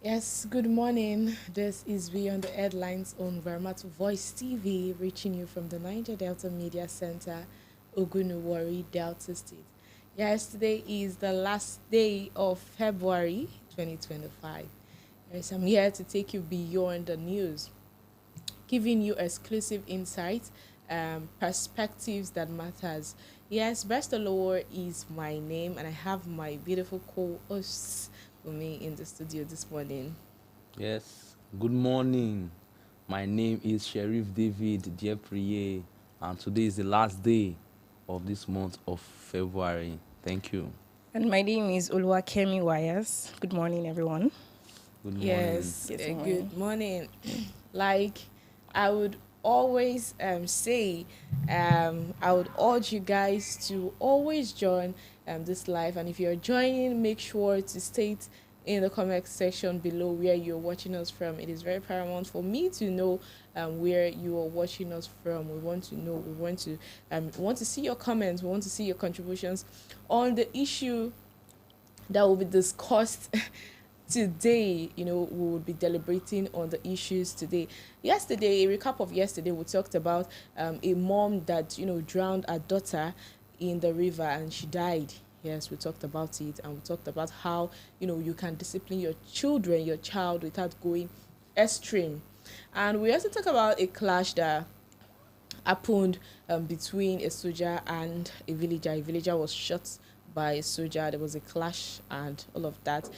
Yes, good morning. This is Beyond the Headlines on GbaramatuVoiceTV, reaching you from the Niger Delta Media Centre, Warri, Delta State. Yes, today is the last day of February 2025. Yes, I'm here to take you beyond the news, giving you exclusive insights, perspectives that matters. Yes, Best Lower is my name, and I have my beautiful co-hosts with me in the studio this morning. Yes, good morning. My name is Sheriff David Diepriye, and today is the last day of this month of February. Thank you. And my name is Oluwakemi Wires. Good morning, everyone. Good morning. Yes, Good good morning. morning. Like I would always say, I would urge you guys to always join this live. And if you're joining, make sure to state in the comment section below where you're watching us from. It is very paramount for me to know where you are watching us from. We want to know. We want to see your comments. We want to see your contributions on the issue that will be discussed today. We will be deliberating on the issues today. Yesterday, a recap of yesterday, we talked about a mom that drowned her daughter in the river and she died. Yes, we talked about it, and we talked about how you can discipline your child without going extreme. And we also talk about a clash that happened between a soldier and a villager. A villager was shot by a soldier. There was a clash and all of that.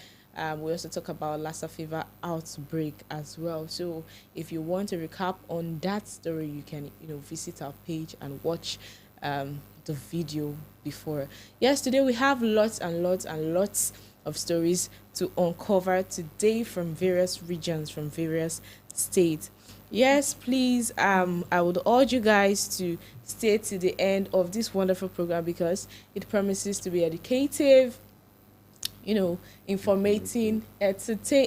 We also talk about Lassa fever outbreak as well. So if you want a recap on that story, you can visit our page and watch the video before. Yes, today we have lots and lots and lots of stories to uncover today from various regions, from various states. Yes, please. I would urge you guys to stay to the end of this wonderful program because it promises to be educative, Informative.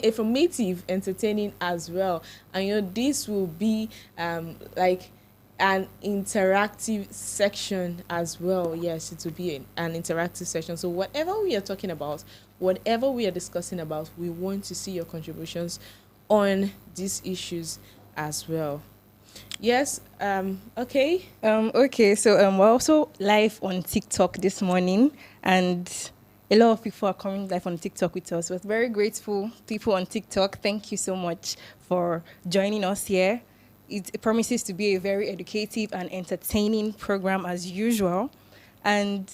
informative, entertaining as well. And this will be like an interactive section as well. Yes, it will be an interactive section. So whatever we are talking about, whatever we are discussing about, we want to see your contributions on these issues as well. Yes, okay. We're also live on TikTok this morning, and a lot of people are coming live on TikTok with us. We're very grateful, people on TikTok. Thank you so much for joining us here. It promises to be a very educative and entertaining program as usual. And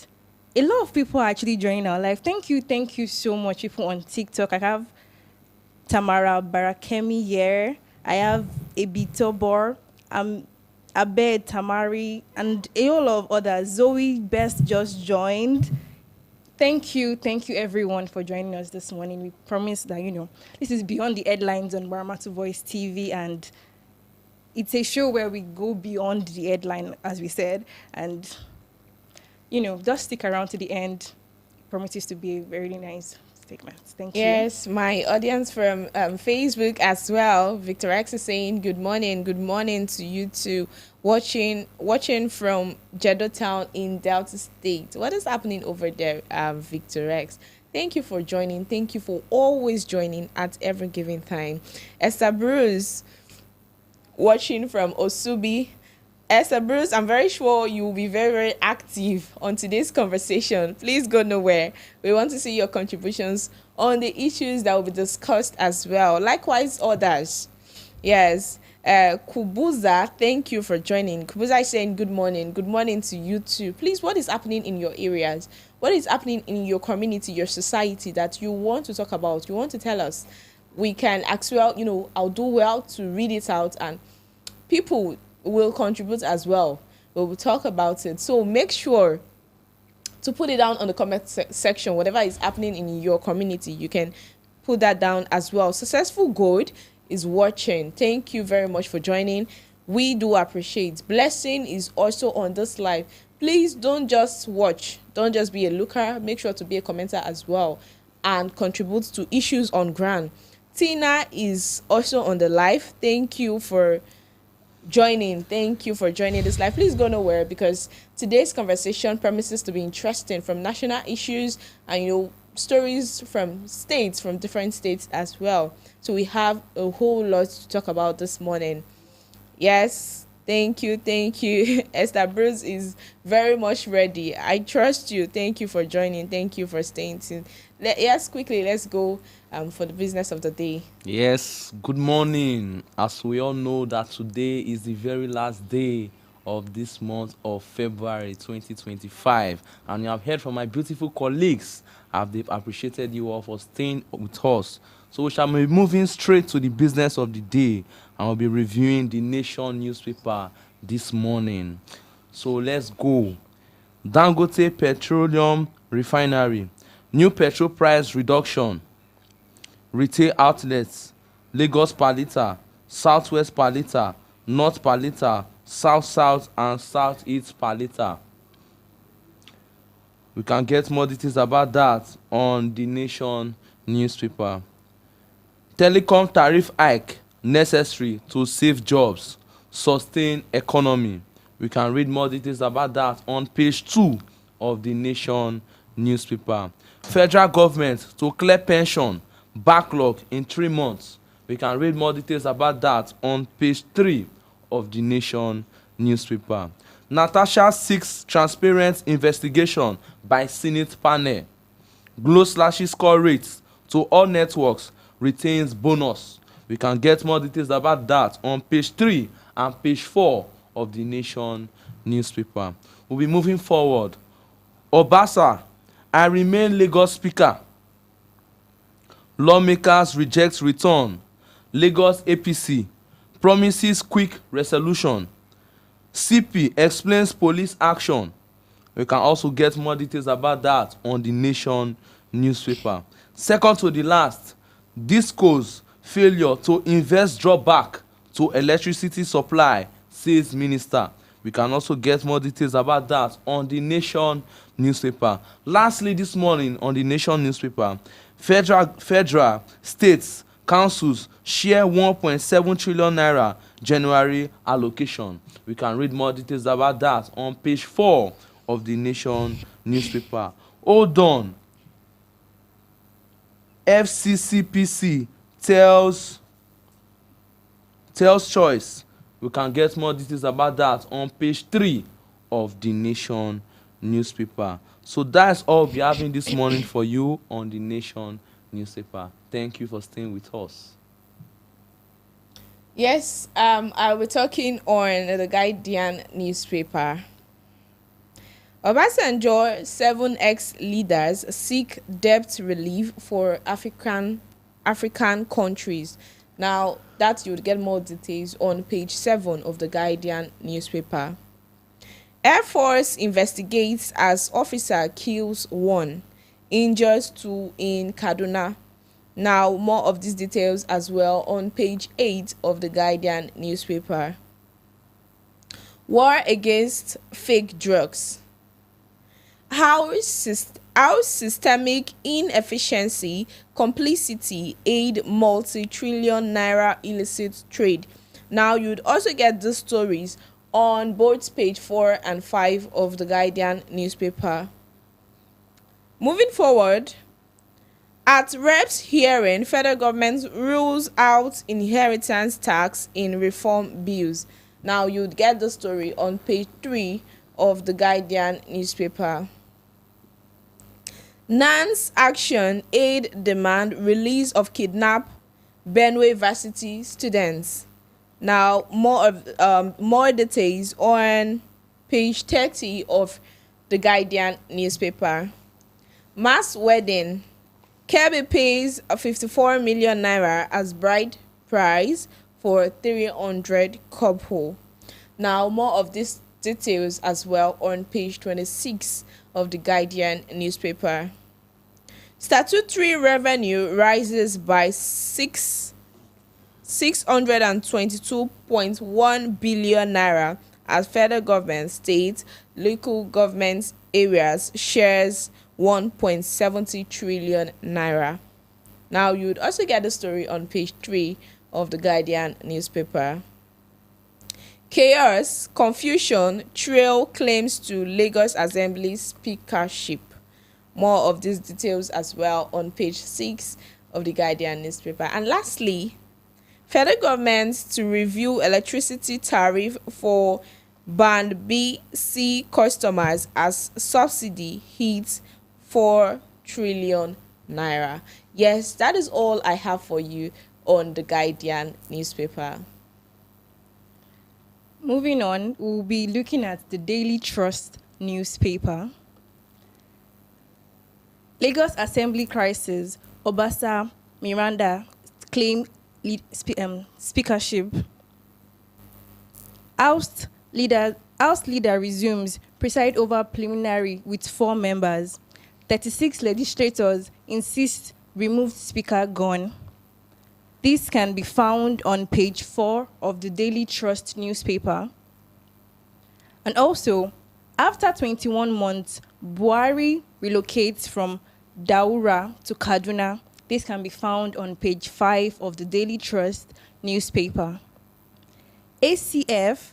a lot of people are actually joining our live. Thank you so much, people on TikTok. I have Tamara Barakemi here. I have Ebitobor, Abed Tamari, and a whole of others. Zoe Best just joined. Thank you everyone for joining us this morning. We promise that, this is Beyond the Headlines on Baramatu Voice TV, and it's a show where we go beyond the headline, as we said, and, just stick around to the end. It promises to be a very nice statement. Thank you. Yes, my audience from Facebook as well. Victor X is saying good morning to you too. Watching from Jeddah Town in Delta State. What is happening over there, Victor X? Thank you for joining. Thank you for always joining at every given time. Esther Bruce, watching from Osubi. Esther Bruce, I'm very sure you will be very, very active on today's conversation. Please go nowhere. We want to see your contributions on the issues that will be discussed as well. Likewise, others. Yes. Kubuza, thank you for joining. Kubuza is saying good morning. Good morning to you too. Please, what is happening in your areas? What is happening in your community, your society that you want to talk about? You want to tell us? We can as well, I'll do well to read it out, and people will contribute as well. We will talk about it. So make sure to put it down on the comment section. Whatever is happening in your community, you can put that down as well. Successful Gold is watching. Thank you very much for joining. We do appreciate. Blessing is also on this live. Please don't just watch. Don't just be a looker. Make sure to be a commenter as well and contribute to issues on ground. Tina is also on the live. Thank you for joining. Thank you for joining this live. Please go nowhere because today's conversation promises to be interesting, from national issues and stories from states, from different states as well. So we have a whole lot to talk about this morning. Yes, thank you, thank you. Esther Bruce is very much ready. I trust you. Thank you for joining. Thank you for staying tuned. Yes, quickly, let's go for the business of the day. Yes, good morning. As we all know that today is the very last day of this month of February 2025, and you have heard from my beautiful colleagues. They've appreciated you all for staying with us. So we shall be moving straight to the business of the day, and we'll be reviewing the Nation newspaper this morning. So let's go. Dangote Petroleum Refinery, new petrol price reduction. Retail outlets: Lagos per litre, Southwest per litre, North per litre, South and Southeast per litre. We can get more details about that on the Nation newspaper. Telecom tariff hike necessary to save jobs, sustain economy. We can read more details about that on page 2 of the Nation newspaper. Federal government to clear pension backlog in 3 months. We can read more details about that on page 3 of the Nation newspaper. Natasha seeks transparent investigation by Senate panel. Glo slashes score rates to all networks, retains bonus. We can get more details about that on page 3 and page 4 of the Nation newspaper. We'll be moving forward. Obasa, I remain Lagos speaker. Lawmakers reject return. Lagos APC promises quick resolution. CP explains police action. We can also get more details about that on the Nation newspaper. Second to the last, Disco's failure to invest drawback to electricity supply, says minister. We can also get more details about that on the Nation newspaper. Lastly, this morning on the Nation newspaper, federal, states, councils share 1.7 trillion naira January allocation. We can read more details about that on page 4 of the Nation newspaper. Hold on. FCCPC tells choice. We can get more details about that on page 3 of the Nation newspaper. So that's all we'll be having this morning for you on the Nation newspaper. Thank you for staying with us. Yes, I'll be talking on the Guardian newspaper. Obasanjo 7 ex-leaders seek debt relief for African countries. Now, that you would get more details on page 7 of the Guardian newspaper. Air Force investigates as officer kills 1, injures 2 in Kaduna. Now, more of these details as well on page 8 of the Guardian newspaper. War against fake drugs. How systemic inefficiency, complicity aid multi-trillion naira illicit trade. Now, you'd also get these stories on both page 4 and 5 of the Guardian newspaper. Moving forward, at Reps hearing, federal government rules out inheritance tax in reform bills. Now, you'd get the story on page 3 of the Guardian newspaper. NANS action aid demand release of kidnapped Benue varsity students. Now, more details on page 30 of the Guardian newspaper. Mass wedding. Kirby pays 54 million naira as bride price for 300 couple. Now, more of these details as well on page 26 of the Guardian newspaper. Statutory revenue rises by 622.1 billion naira as federal government, state, local government areas shares 1.70 trillion naira. Now, you'd also get the story on page 3 of the Guardian newspaper. Chaos, confusion, trail claims to Lagos Assembly speakership. more of these details as well on page 6 of the Guardian newspaper. And lastly, federal government to review electricity tariff for band B, C customers as subsidy hits 4 trillion naira. Yes, that is all I have for you on the Guardian newspaper. Moving on, we'll be looking at the Daily Trust newspaper. Lagos Assembly crisis, Obasa Miranda claim speakership. House leader resumes preside over preliminary with 4 members. 36 legislators insist removed speaker gone. This can be found on page 4 of the Daily Trust newspaper. And also, after 21 months, Warri relocates from Daura to Kaduna. This can be found on page 5 of the Daily Trust newspaper. ACF,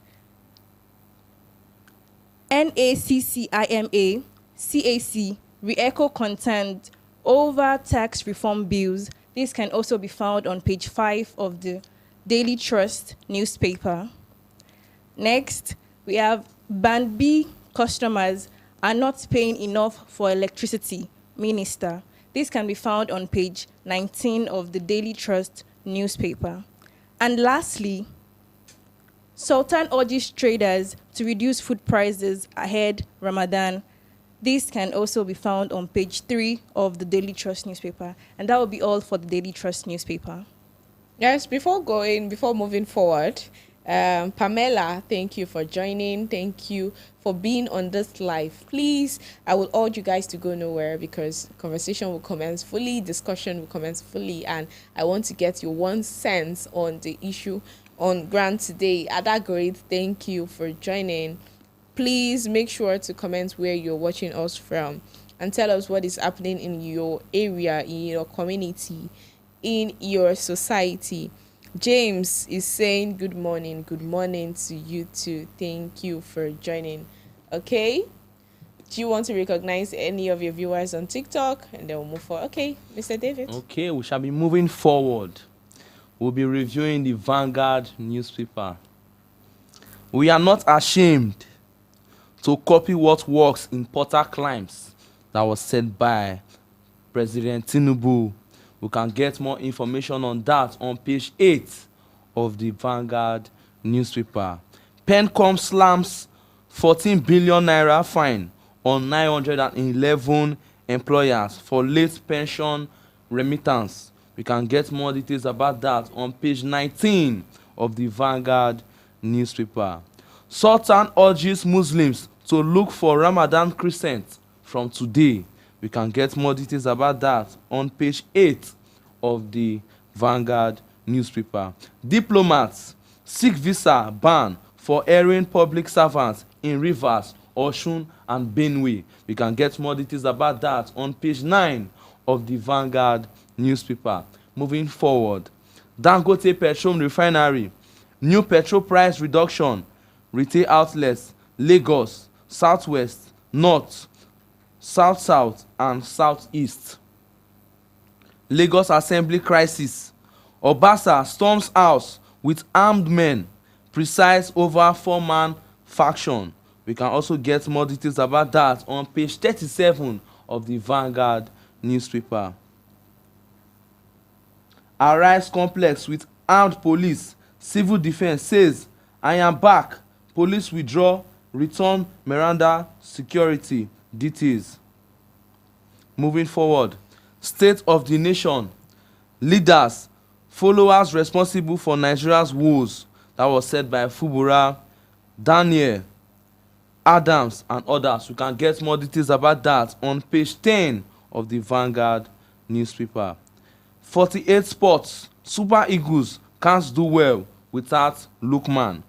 NACCIMA, CAC re-echo content over tax reform bills. This can also be found on page 5 of the Daily Trust newspaper. Next, we have Band B customers are not paying enough for electricity, Minister. This can be found on page 19 of the Daily Trust newspaper. And lastly, Sultan urges traders to reduce food prices ahead Ramadan. This can also be found on page 3 of the Daily Trust newspaper. And that will be all for the Daily Trust newspaper. Yes, before moving forward, Pamela, thank you for joining. Thank you for being on this live. Please, I will urge you guys to go nowhere because conversation will commence fully, discussion will commence fully, and I want to get your 1 cent on the issue on ground today. At that grade, thank you for joining. Please make sure to comment where you're watching us from and tell us what is happening in your area, in your community, in your society. James is saying good morning to you too. Thank you for joining. Okay, do you want to recognize any of your viewers on TikTok, and then we'll move forward? Okay, Mr. David. Okay, we shall be moving forward. We'll be reviewing the Vanguard newspaper. We are not ashamed to copy what works in Porter Climes. That was said by President Tinubu. We can get more information on that on page 8 of the Vanguard newspaper. Pencom slams 14 billion naira fine on 911 employers for late pension remittance. We can get more details about that on page 19 of the Vanguard newspaper. Sultan urges Muslims to look for Ramadan crescent from today. We can get more details about that on page 8 of the Vanguard newspaper. Diplomats seek visa ban for airing public servants in Rivers, Osun, and Benue. We can get more details about that on page 9 of the Vanguard newspaper. Moving forward, Dangote Petroleum Refinery, new petrol price reduction, retail outlets, Lagos, Southwest, North, South, and Southeast. Lagos Assembly crisis. Obasa storms house with armed men, precise over 4-man faction. We can also get more details about that on page 37 of the Vanguard newspaper. Arise complex with armed police. Civil defense says, I am back. Police withdraw, return Miranda security. Details. Moving forward, state of the nation. Leaders, followers responsible for Nigeria's woes. That was said by Fubura, Daniel, Adams, and others. We can get more details about that on page 10 of the Vanguard newspaper. 48 sports. Super Eagles can't do well without Lookman.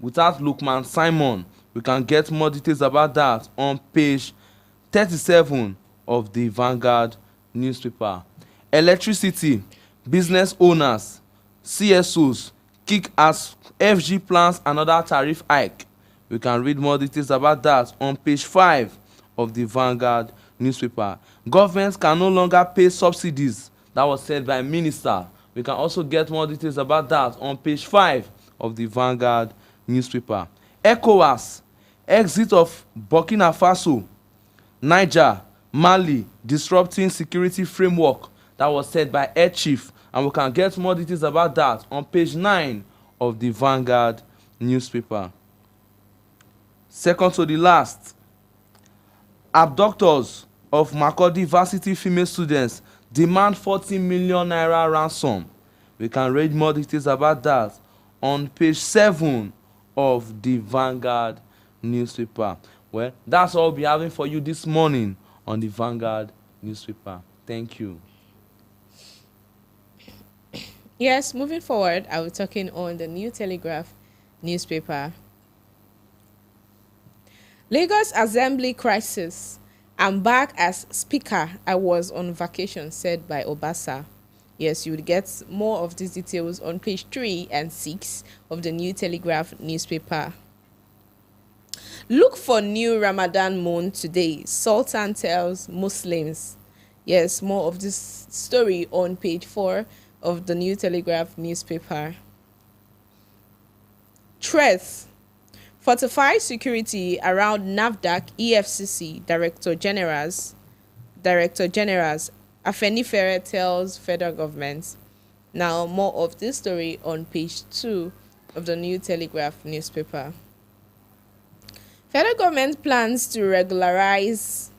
Without Lookman Simon. We can get more details about that on page 37 of the Vanguard newspaper. Electricity, business owners, CSOs kick as FG plans another tariff hike. We can read more details about that on page 5 of the Vanguard newspaper. Governments can no longer pay subsidies. That was said by Minister. We can also get more details about that on page 5 of the Vanguard newspaper. ECOWAS, exit of Burkina Faso, Niger, Mali, disrupting security framework. That was said by Air Chief, and we can get more details about that on page 9 of the Vanguard newspaper. Second to the last, abductors of Makurdi varsity female students demand 40 million naira ransom. We can read more details about that on page 7 of the Vanguard newspaper. Well, that's all we'll be having for you this morning on the Vanguard newspaper. Thank you. Yes, moving forward, I will be talking on the New Telegraph newspaper. Lagos Assembly crisis. I'm back as speaker. I was on vacation, said by Obasa. Yes, you will get more of these details on page 3 and 6 of the New Telegraph newspaper. Look for new Ramadan moon today. Sultan tells Muslims. Yes, more of this story on page 4 of the New Telegraph newspaper. Threats. Fortify security around NAFDAC EFCC Director Generals. Afenifere tells federal government. Now, more of this story on page 2 of the New Telegraph newspaper. Federal government plans to regularize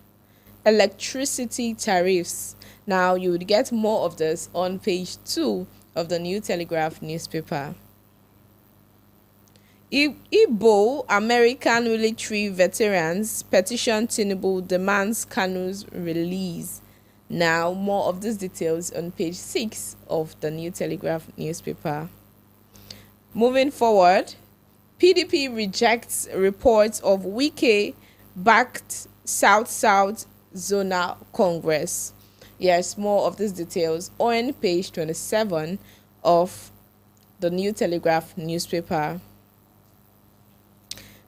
electricity tariffs. Now, you would get more of this on page 2 of the New Telegraph newspaper. Igbo American military veterans petition Tinubu demands Kanu's release. Now, more of these details on page 6 of the New Telegraph newspaper. Moving forward, PDP rejects reports of Wike-backed South-South Zonal Congress. Yes, more of these details on page 27 of the New Telegraph newspaper.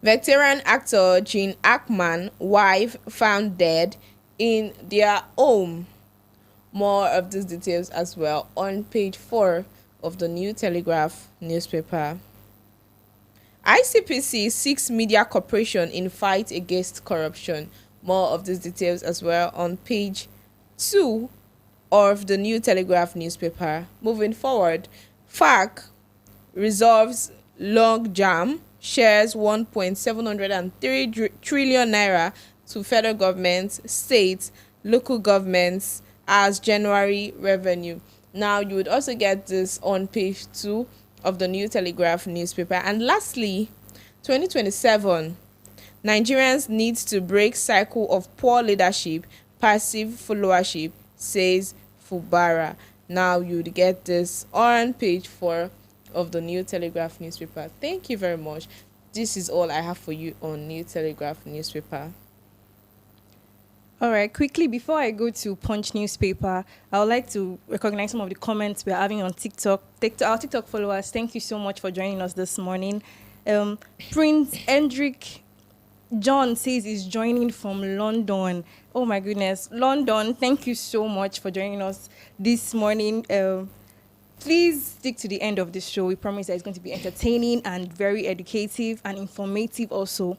Veteran actor Gene Hackman wife found dead in their home. More of these details as well on page 4 of the New Telegraph newspaper. ICPC seeks media cooperation in fight against corruption. More of these details as well on page 2 of the New Telegraph newspaper. Moving forward, FARC resolves long jam, shares 1.703 trillion naira to federal governments, states, local governments as January revenue. Now, you would also get this on page 2 of the New Telegraph newspaper. And lastly, 2027, Nigerians need to break cycle of poor leadership, passive followership, says Fubara. Now, you would get this on page 4 of the New Telegraph newspaper. Thank you very much. This is all I have for you on New Telegraph newspaper. All right, quickly, before I go to Punch newspaper, I would like to recognize some of the comments we're having on TikTok. Our TikTok followers, thank you so much for joining us this morning. Prince Hendrik John says he's joining from London. Oh my goodness, London, thank you so much for joining us this morning. Please stick to the end of this show. We promise that it's going to be entertaining and very educative and informative also.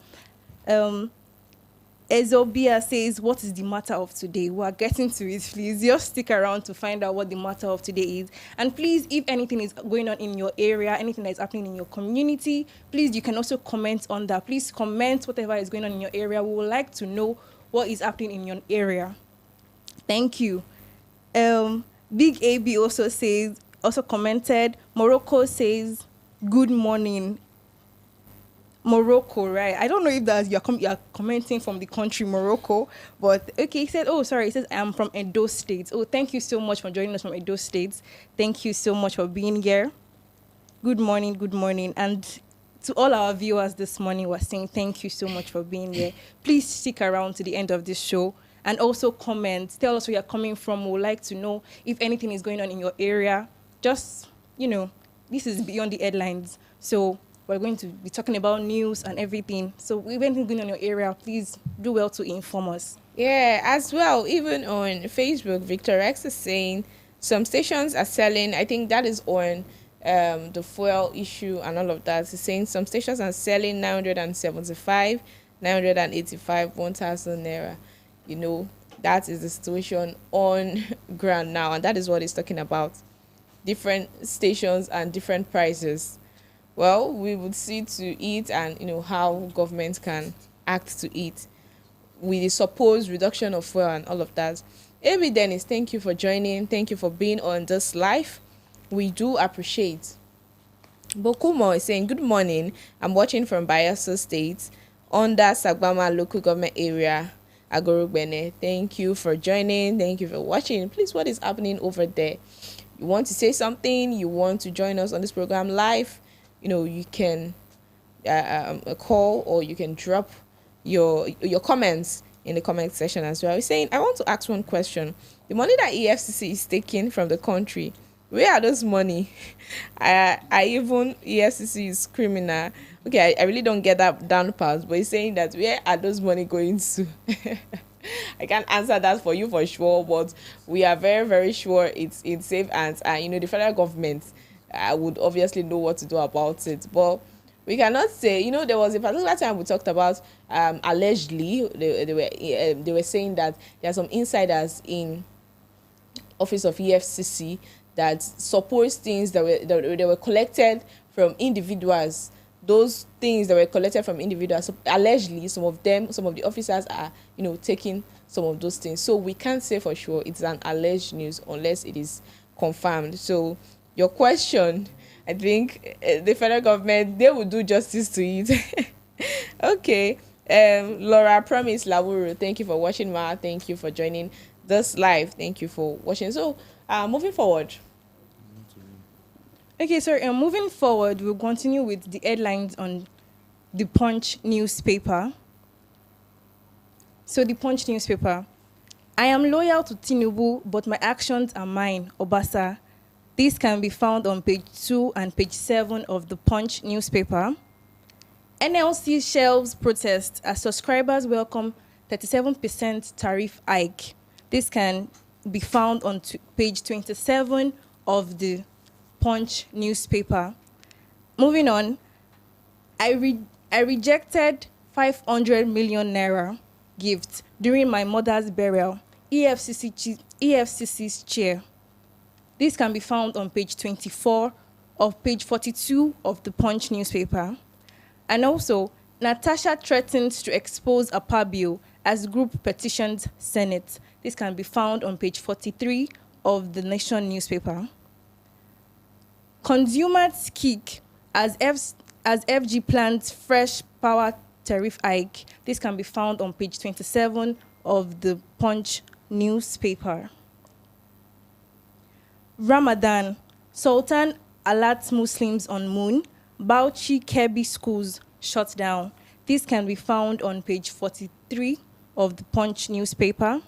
Ezobia says, what is the matter of today? We are getting to it, please. Just stick around to find out what the matter of today is. And please, if anything is going on in your area, anything that is happening in your community, please, you can also comment on that. Please comment whatever is going on in your area. We would like to know what is happening in your area. Thank you. Big AB also commented, Morocco says, good morning. Morocco, right? I don't know if that's you're commenting from the country Morocco, but okay. He said, "Oh, sorry." He says, "I'm from Edo State." Oh, thank you so much for joining us from Edo State. Thank you so much for being here. Good morning, and to all our viewers this morning, we're saying thank you so much for being here. Please stick around to the end of this show and also comment. Tell us where you're coming from. We would like to know if anything is going on in your area. Just this is beyond the headlines, so. We're going to be talking about news and everyththing. So if anything going on in your area, please do well to inform us. Yeah, as well, even on Facebook, Victor X is saying some stations are selling. I think that is on the fuel issue and all of that. He's saying some stations are selling 975, 985, 1,000 naira. You know, that is the situation on ground now, and that is what he's talking about. Different stations and different prices. Well, we would see to it, and how government can act to it with the supposed reduction of fuel and all of that. Amy Dennis, thank you for joining. Thank you for being on this live. We do appreciate. Bokumo is saying, good morning. I'm watching from Bayelsa State under Sagbama local government area, Agorogbene. Thank you for joining. Thank you for watching. Please, what is happening over there? You want to say something? You want to join us on this program live? You can call, or you can drop your comments in the comment section as well. He's saying, I want to ask one question. The money that EFCC is taking from the country, where are those money? I even EFCC is criminal. Okay, I really don't get that down part, but he's saying that where are those money going to? I can't answer that for you for sure, but we are very, very sure it's in safe hands. And the federal government would obviously know what to do about it. But we cannot say, there was a particular time we talked about allegedly they were saying that there are some insiders in office of EFCC that suppose things that were collected from individuals. Those things that were collected from individuals, allegedly some of the officers are taking some of those things. So we can't say for sure it's an alleged news unless it is confirmed. So your question, I think the federal government, they will do justice to it. Okay. Laura Promise Lawuru, thank you for watching. Ma, thank you for joining this live. Thank you for watching. So moving forward. Okay, so moving forward, we'll continue with the headlines on the Punch newspaper. So the Punch newspaper. I am loyal to Tinubu, but my actions are mine, Obasa. This can be found on page 2 and page 7 of the Punch newspaper. NLC shelves protest as subscribers welcome 37% tariff hike. This can be found on page 27 of the Punch newspaper. Moving on, I rejected 500 million naira gift during my mother's burial. EFCC's chair. This can be found on page 24 of page 42 of the Punch newspaper. And also, Natasha threatens to expose Apabio as group petitions Senate. This can be found on page 43 of the Nation newspaper. Consumers kick as FG plans fresh power tariff hike. This can be found on page 27 of the Punch newspaper. Ramadan, Sultan alerts Muslims on moon. Bauchi Kebbi schools shut down. This can be found on page 43 of the Punch newspaper.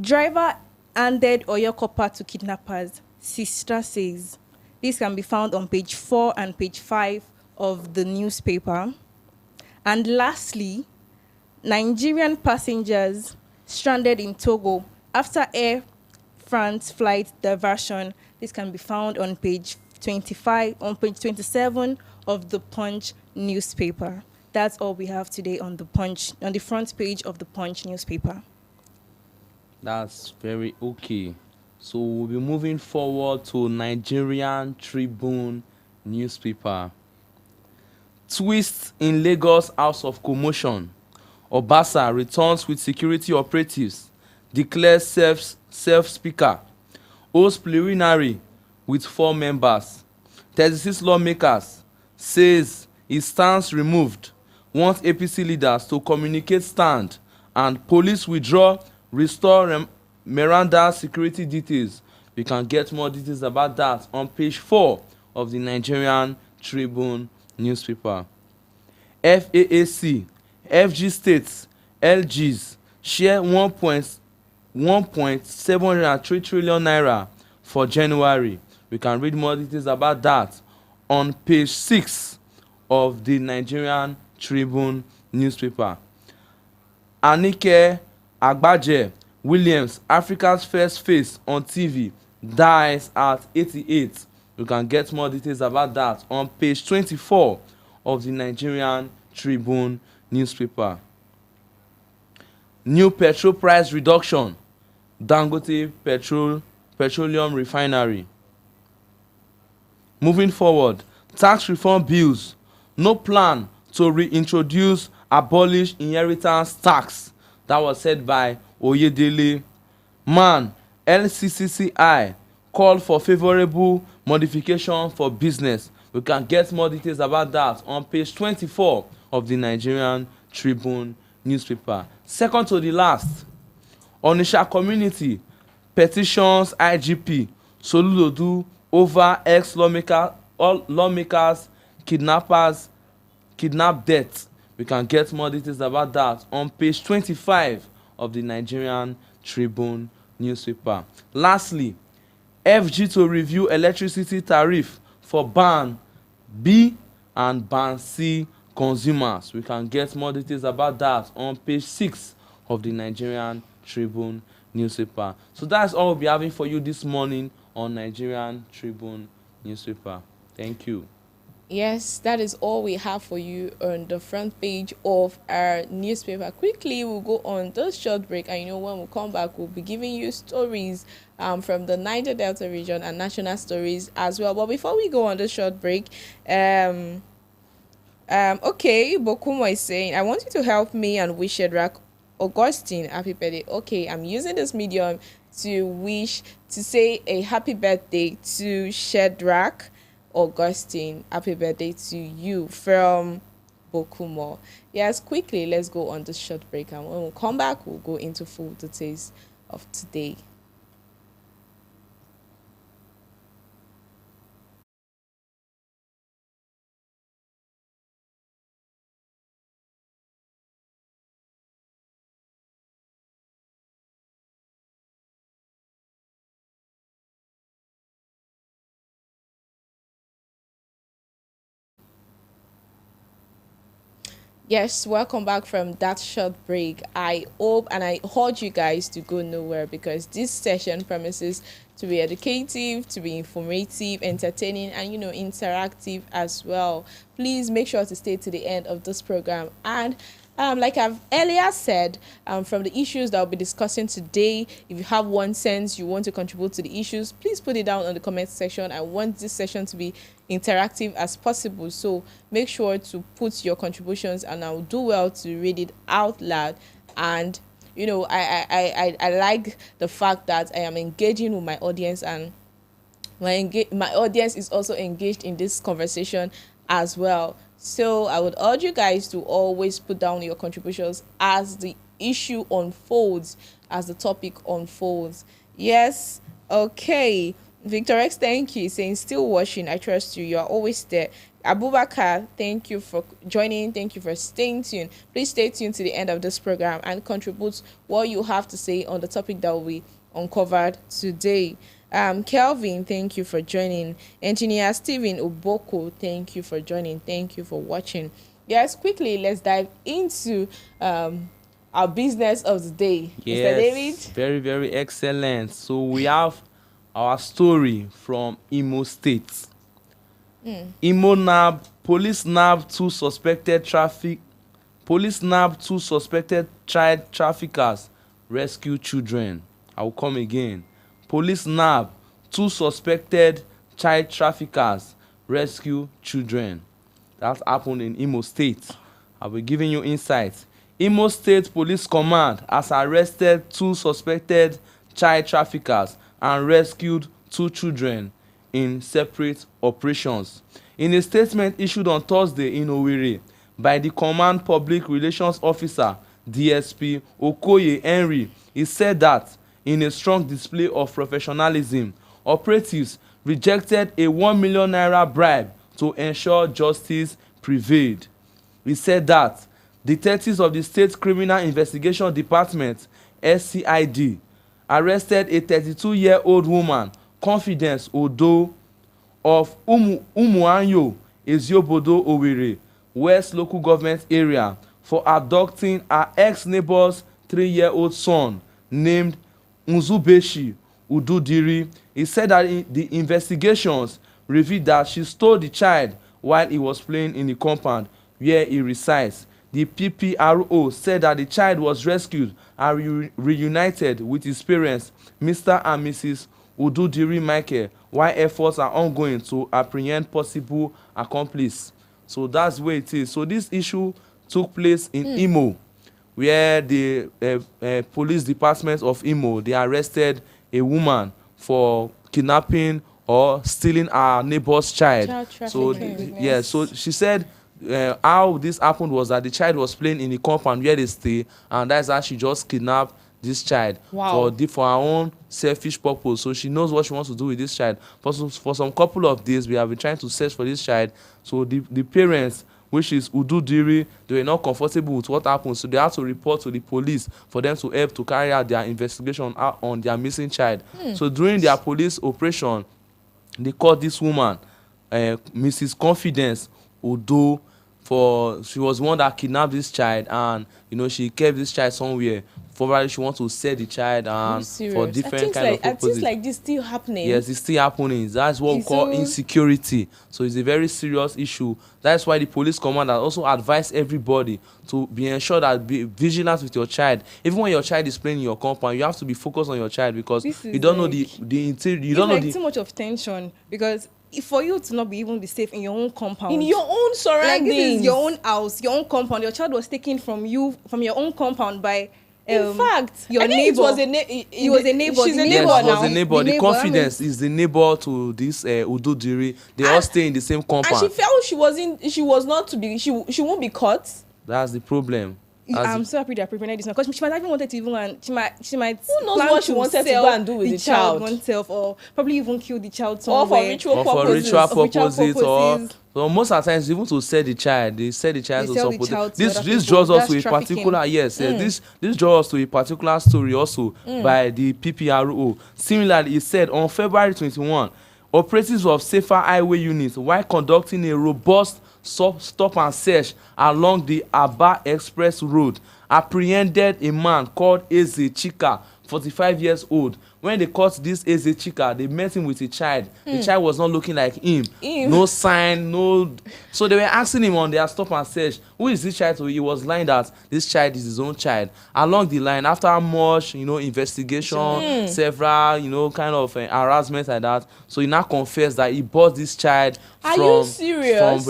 Driver handed Oyo copper to kidnappers, sister says. This can be found on page 4 and page 5 of the newspaper. And lastly, Nigerian passengers stranded in Togo after Air France flight diversion. This can be found on page 25, on page 27 of the Punch newspaper. That's all we have today on the Punch, on the front page of the Punch newspaper. That's very okay. So we'll be moving forward to Nigerian Tribune newspaper. Twist in Lagos House of Commotion. Obasa returns with security operatives. Declares self-speaker. Holds plenary with 4 members. 36 lawmakers. Says his stance removed. Wants APC leaders to communicate stand. And police withdraw, restore Miranda security details. You can get more details about that on page 4 of the Nigerian Tribune newspaper. FAAC, FG states, LGs share 1.703 trillion naira for January. We can read more details about that on page 6 of the Nigerian Tribune newspaper. Anike Agbaje Williams, Africa's first face on TV, dies at 88. You can get more details about that on page 24 of the Nigerian Tribune newspaper. New petrol price reduction, Dangote Petroleum Refinery. Moving forward, tax reform bills, no plan to reintroduce abolish inheritance tax. That was said by Oyedele. Man, LCCCI called for favourable modification for business. We can get more details about that on page 24 of the Nigerian Tribune newspaper. Second to the last, Onitsha community petitions IGP Solulodu over lawmakers kidnap death. We can get more details about that on page 25 of the Nigerian Tribune newspaper. Lastly, FG to review electricity tariff for Band B and Band C consumers. We can get more details about that on page 6 of the Nigerian Tribune newspaper. So that's all we'll be having for you this morning on Nigerian Tribune newspaper. Thank you. Yes, that is all we have for you on the front page of our newspaper. Quickly, we'll go on this short break, and when we come back, we'll be giving you stories from the Niger Delta region and national stories as well. But before we go on this short break, okay, Bokumo is saying, I want you to help me and wish Shadrach Augustine happy birthday. Okay, I'm using this medium to say a happy birthday to Shadrach Augustine. Happy birthday to you from Bokumo. Yes, quickly, let's go on this short break, and when we come back, we'll go into full details of today. Yes, welcome back from that short break. I hope and I urge you guys to go nowhere, because this session promises to be educative, to be informative, entertaining, and interactive as well. Please make sure to stay to the end of this program. And like I've earlier said, from the issues that I'll be discussing today, if you have 1 cent you want to contribute to the issues, please put it down on the comment section. I want this session to be interactive as possible, so make sure to put your contributions, and I'll do well to read it out loud. And I like the fact that I am engaging with my audience, and my audience is also engaged in this conversation as well. So I would urge you guys to always put down your contributions as the issue unfolds, as the topic unfolds. Yes, okay. Victor X, thank you. Saying still watching. I trust you. You are always there. Abubakar, thank you for joining. Thank you for staying tuned. Please stay tuned to the end of this program and contribute what you have to say on the topic that we uncovered today. Kelvin, thank you for joining. Engineer Stephen Oboko, thank you for joining. Thank you for watching. Yes, quickly, let's dive into our business of the day. Yes, Mr. David? very, very excellent. So we have our story from Imo State. Imo nab, police nab two suspected child traffickers, rescue children. I will come again. Police nab two suspected child traffickers, rescue children. That happened in Imo State. I'll be giving you insights. Imo State Police Command has arrested 2 suspected child traffickers and rescued 2 children in separate operations. In a statement issued on Thursday in Owerri by the Command Public Relations Officer, DSP Okoye Henry, he said that in a strong display of professionalism, operatives rejected a 1 million naira bribe to ensure justice prevailed. He said that detectives of the State Criminal Investigation Department, SCID, arrested a 32-year-old woman, Confidence Odo, of Umuanyo, Eziobodo, Owerri West Local Government Area, for abducting her ex-neighbor's 3-year-old son named Nzubeshi Ududiri. He said that the investigations revealed that she stole the child while he was playing in the compound where he resides. The PPRO said that the child was rescued and reunited with his parents, Mr. and Mrs. Ududiri Michael, while efforts are ongoing to apprehend possible accomplices. So that's where it is. So this issue took place in Imo, where the police department of Imo, they arrested a woman for kidnapping or stealing her neighbor's child. So yeah, so she said how this happened was that the child was playing in the compound where they stay, and that's how she just kidnapped this child for her own selfish purpose. So she knows what she wants to do with this child. For some couple of days, we have been trying to search for this child. So the parents, which is Ududiri, they were not comfortable with what happened, so they had to report to the police for them to help to carry out their investigation on their missing child. So during their police operation, they caught this woman, Mrs. Confidence Odo, she was one that kidnapped this child, and she kept this child somewhere. Probably she wants to sell the child and for different kind of purposes. Things like this still happening. Yes, it's still happening. That's what we call insecurity. So it's a very serious issue. That's why the police commander also advised everybody to be ensured that be vigilant with your child. Even when your child is playing in your compound, you have to be focused on your child, because you don't know the interior. You don't know too much of tension, because for you to not be even be safe in your own compound, in your own surroundings, like this is your own house, your own compound. Your child was taken from you, from your own compound by. In fact, your neighbor. He was a neighbor. She's a neighbor now. Yes, was a neighbor. The Confidence is the neighbor to this Ududiri. They all stay in the same compound. And she felt she was not to be. She won't be caught. That's the problem. I'm so happy that I prevented this one, because she might even wanted to even, and she might who knows what she wanted to go and do with the child oneself, or probably even kill the child somewhere, or for ritual purposes. Or so most of the times even to sell the child, they sell the child to some this draws us to a particular this draws us to a particular story also by the PPRO. Similarly, it said on February 21, operatives of Safer Highway Unit, while conducting a robust stop and search along the Aba Express Road, apprehended a man called Eze Chika, 45 years old. When they caught this Eze Chika, they met him with a child. The child was not looking like him. No sign, no. So they were asking him on their stop and search, who is this child? So he was lying that this child is his own child. Along the line, after much, investigation, several, kind of harassment like that, so he now confessed that he bought this child. Are you serious?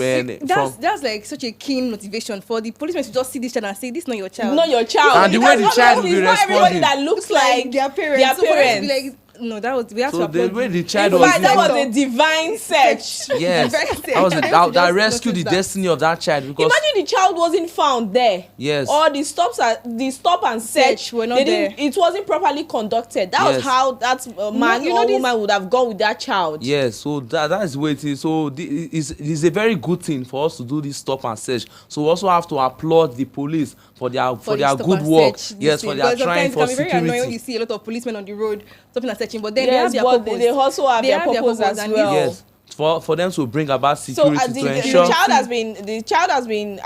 That's like such a keen motivation for the policemen to just see this child and say, this is not your child. Not your child. And the way the child will be responding. Not everybody that looks like their parents. So like, no, that was, we have so to the way the child in was fact, that was a divine search. Yes, that rescued the destiny of that child, because imagine the child wasn't found there. Yes, or the stop and search were not there. It wasn't properly conducted. That was how that man or woman would have gone with that child. Yes, so that is what it is. So it's a very good thing for us to do this stop and search. So we also have to applaud the police for their good work. Yes, for their trying for security. It can be very annoying when you see a lot of policemen on the road stopping and searching, but then yes, they have their purpose. They also have their purpose as well. Yes, for them to bring about security to ensure. The child has been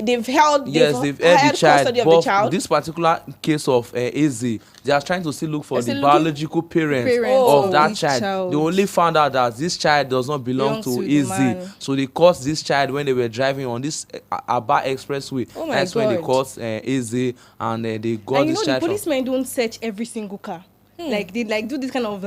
they've held the child. Custody of the child. This particular case of Eze, they are trying to still look for the biological parents of that child. They only found out that this child does not belong to Eze, so they caught this child when they were driving on this Aba Expressway. That's when they caught Eze, and they got this child. The policemen don't search every single car. Like they do this kind of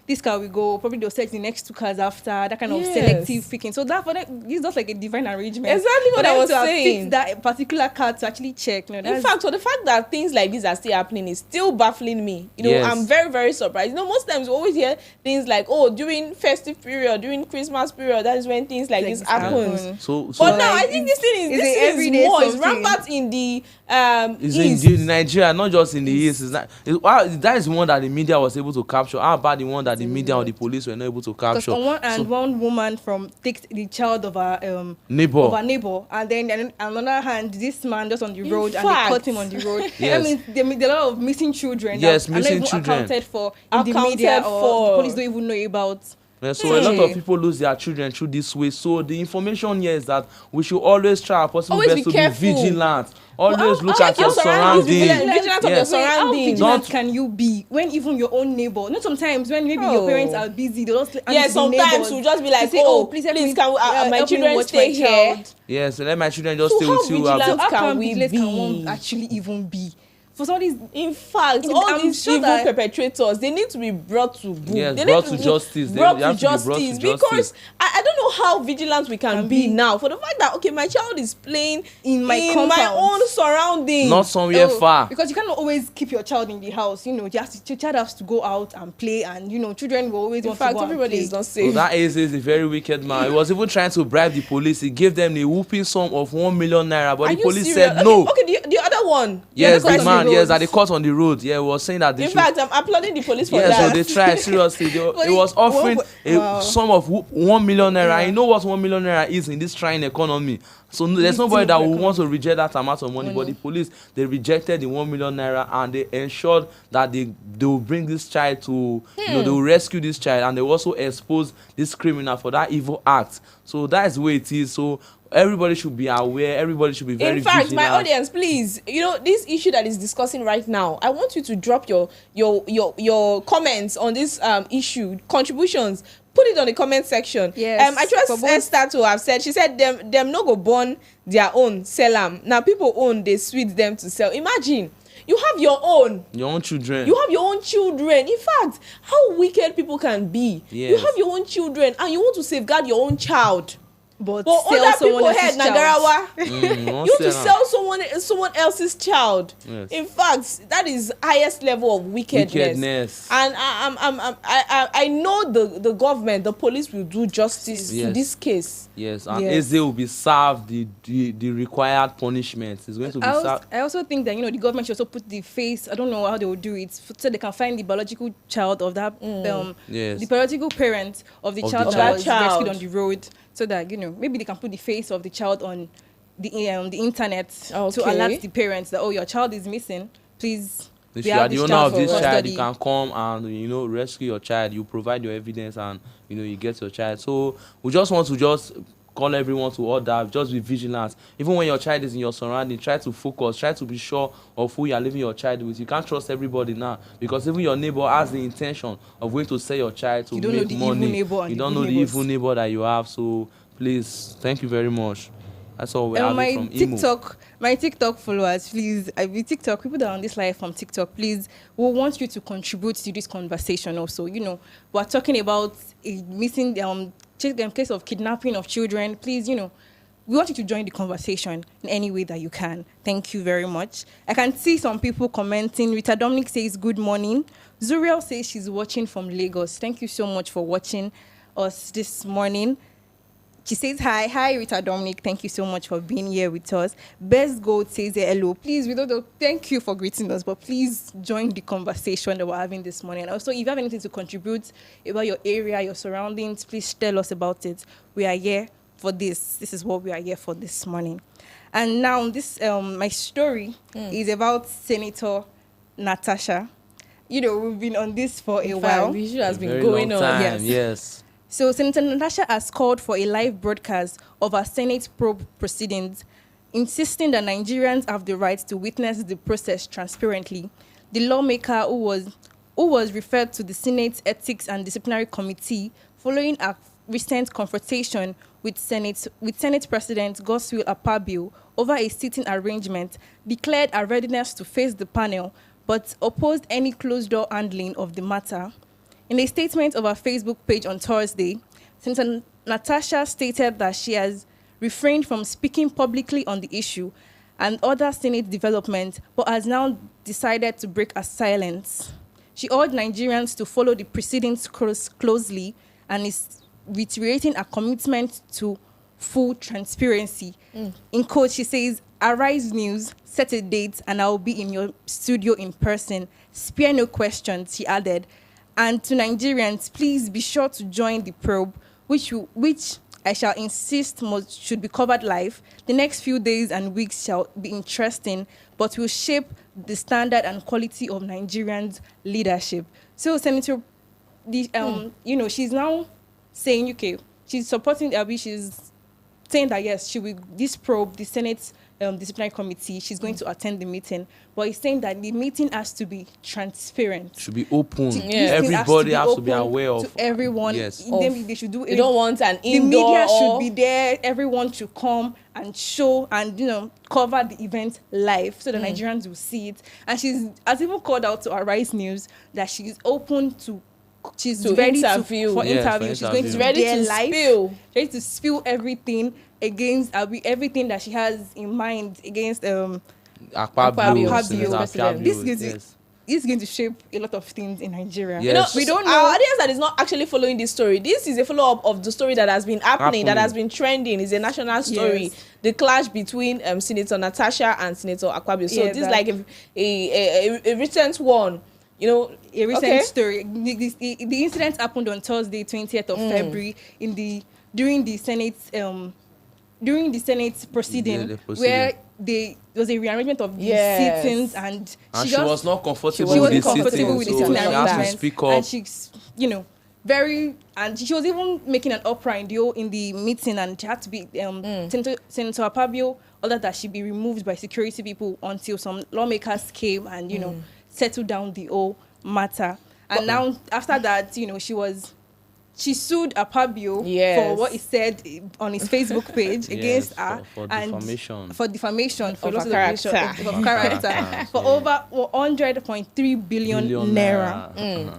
this car will go, probably they'll search the next two cars after, that kind of selective picking. So that for them, it's just like a divine arrangement. Exactly what I was saying. That particular car to actually check. In fact, so the fact that things like this are still happening is still baffling me. I'm very, very surprised. Most times we always hear things like, during festive period, during Christmas period, that is when things like this happen. But now I think this thing is more. It's rampant in the East. In Nigeria, not just in the East. That is one that the media was able to capture. How about the one that the media or the police were not able to capture? One woman takes the child of her neighbor, and then on the other hand, this man just on the road and they caught him on the road. Yes. I mean, there are a lot of missing children. Yes, missing children accounted for in the media, or the police don't even know about. So a lot of people lose their children through this way. So the information here is that we should always try our possible Always best be to careful. be vigilant. Always look check at your your surroundings, be surroundings. vigilant of your surroundings. How vigilant Don't- can you be when even your own neighbor? Not sometimes when maybe your parents are busy, they just Yeah, sometimes we'll just be like, say, oh, please, please can my help me children watch stay my here? child. Yes, let my children just So stay how with you. vigilant How can we vigilant can be? one actually even be? For some of these, In fact, all I'm these sure evil that- perpetrators, they need to be brought to book. Yes, they brought need to be justice. They Brought have to to be brought to justice justice. because I don't know how vigilant we can be be. now for the fact that okay, my child is playing In my compound. own surroundings. Not somewhere far. because you cannot always keep your child in the house. Your child has to go out and play, and children will always In want fact, to go everybody and is play. not So safe. that is a very wicked man. He was even trying to bribe the police. He gave them a whooping sum of 1 million naira, but Are the you police serious? said no. Okay, the other one. Yes, The other the one. man. Yes, that they caught on the road. Yeah, he was saying that they In should. fact, I'm applauding the police for Yes, so that. they tried seriously. It was offering Wow. a sum of 1 million naira. Yeah. You know what 1 million naira is in this trying economy. So there's nobody that will want to reject that amount of money. But the police, they rejected the 1 million naira and they ensured that they will bring this child to, they will rescue this child, and they will also expose this criminal for that evil act. So that is the way it is. So everybody should be aware. Everybody should be very In fact, vigilant. my audience, please, this issue that is discussing right now, I want you to drop your comments on this issue, contributions. Put it on the comment section. Yes, I trust Esther to have said. She said them no go burn their own, sell them. Now people own, they sweet them to sell. Imagine you have your own. Your own children. You have your own children. In fact, how wicked people can be. Yes. You have your own children and you want to safeguard your own child. But other sell people someone head else's child. Nagarawa. won't You want to sell sell someone else's child. Yes. In fact, that is highest level of wickedness. And I know the government, the police will do justice to Yes. this case. Yes, and Yes. Eze will be served the required punishment. It's going to be served. I also think that the government should also put the face. I don't know how they will do it, so they can find the biological child of that Yes. the biological parent of the Of child the that child. was Child. rescued on the road, so that maybe they can put the face of the child on the internet to Okay. alert the parents that your child is missing. Please, If we you have are the this owner child of this for child, custody. you can come and rescue your child. You provide your evidence and you get your child. So we just want to call everyone to order. Just be vigilant. Even when your child is in your surrounding, try to focus. Try to be sure of who you are leaving your child with. You can't trust everybody now, because even your neighbor has the intention of going to sell your child to You don't know make the evil money. neighbor and You the don't good know the neighbors. evil neighbor that you have. So please, thank you very much. That's all we have my from Imo. my TikTok followers, please. I be TikTok people that are on this live from TikTok. Please, we want you to contribute to this conversation. Also, we're talking about a missing case of kidnapping of children. Please, we want you to join the conversation in any way that you can. Thank you very much. I can see some people commenting. Rita Dominic says good morning. Zuriel says she's watching from Lagos. Thank you so much for watching us this morning. She says hi Rita Dominic, thank you so much for being here with us. Best Gold says hello. Please, thank you for greeting us, but please join the conversation that we're having this morning. And also, if you have anything to contribute about your area, your surroundings, please tell us about it. We are here for this. This is what we are here for this morning. And now this my story is about Senator Natasha. We've been on this for a while. The issue has been Very going long on. time. Yes. So Senator Natasha has called for a live broadcast of her Senate probe proceedings, insisting that Nigerians have the right to witness the process transparently. The lawmaker who was referred to the Senate Ethics and Disciplinary Committee following a recent confrontation with Senate President Godswill Akpabio over a seating arrangement, declared her readiness to face the panel, but opposed any closed-door handling of the matter. In a statement of her Facebook page on Thursday, Senator Natasha stated that she has refrained from speaking publicly on the issue and other Senate developments, but has now decided to break her silence. She urged Nigerians to follow the proceedings closely and is reiterating her commitment to full transparency. In quote, she says, "Arise News, set a date and I will be in your studio in person. Spare no questions," she added. And to Nigerians, please be sure to join the probe, which I shall insist should be covered live. The next few days and weeks shall be interesting, but will shape the standard and quality of Nigerians' leadership. So, Senator, she's now saying, okay, she's supporting Abi, she's saying that yes, she will disprobe the Senate disciplinary committee. She's going to attend the meeting, but he's saying that the meeting has to be transparent. Should be open. This thing Everybody has to be open aware of. to everyone. Yes. They should do. You don't want an the indoor. media should be there. Everyone should come and show and cover the event live so the Nigerians will see it. And she has even called out to Arise News that she is open to. She's To ready interview. for Yes, interview. for She's going to interview. be Ready there to live. spill. Ready to spill everything against everything that she has in mind against Akpabio, Akpabio. Senator President. Akpabio, This gives you- yes. It's going to shape a lot of things in Nigeria. Yes. We don't know. Our audience that is not actually following this story. This is a follow-up of the story that has been happening, that has been trending. It's a national story. Yes. The clash between Senator Natasha and Senator Akpabio. So Yeah, this is that- like a recent one. A recent Okay. story. The incident happened on Thursday, 20th of February, during the Senate proceeding, The proceeding. where there was a rearrangement of the Yes. sittings, and She was not comfortable she with wasn't the comfortable sitting, with the so sitting she has to arrangement, speak up. and she's and she was even making an uproar in the meeting, and she had to be Senator Akpabio ordered that she be removed by security people until some lawmakers came and settled down the whole matter. And now after that, she sued Akpabio Yes. for what he said on his Facebook page against Yes, her for and defamation. for defamation, for Of loss her of defamation character. of character, for over 100.3 billion naira. Uh-huh.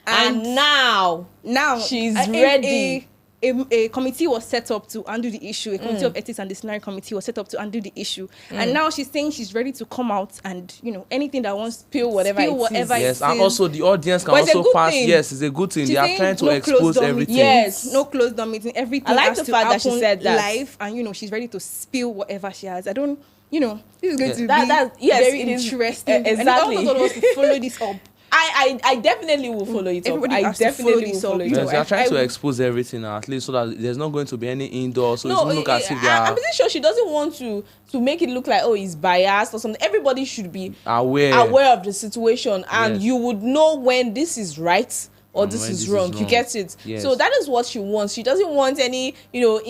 And now she's ready. A committee was set up to undo the issue. A committee of ethics and disciplinary committee was set up to undo the issue. And now she's saying she's ready to come out and anything that wants Spill whatever it is. Yes, and also the audience can But it's a also good pass. thing. Yes, it's a good thing. She's They are saying trying to no expose closed-door everything. meeting. Yes. No closed door meeting. Everything I like has the to fact that she happen said that. live, and she's ready to spill whatever she has. I don't. This is going to That- be yes, very it is, interesting. exactly. And I also want to follow this up. I definitely will follow it up. Everybody I has to definitely follow will this follow up. it You know, Yes, they are trying to I- expose everything now, at least so that there's not going to be any indoor. So it No, doesn't look as if they I'm are pretty sure she doesn't want to make it look like it's biased or something. Everybody should be aware. aware of the situation, and Yes. you would know when this is right or And this when is this is wrong. You wrong. get it? Yes. So that is what she wants. She doesn't want any indoor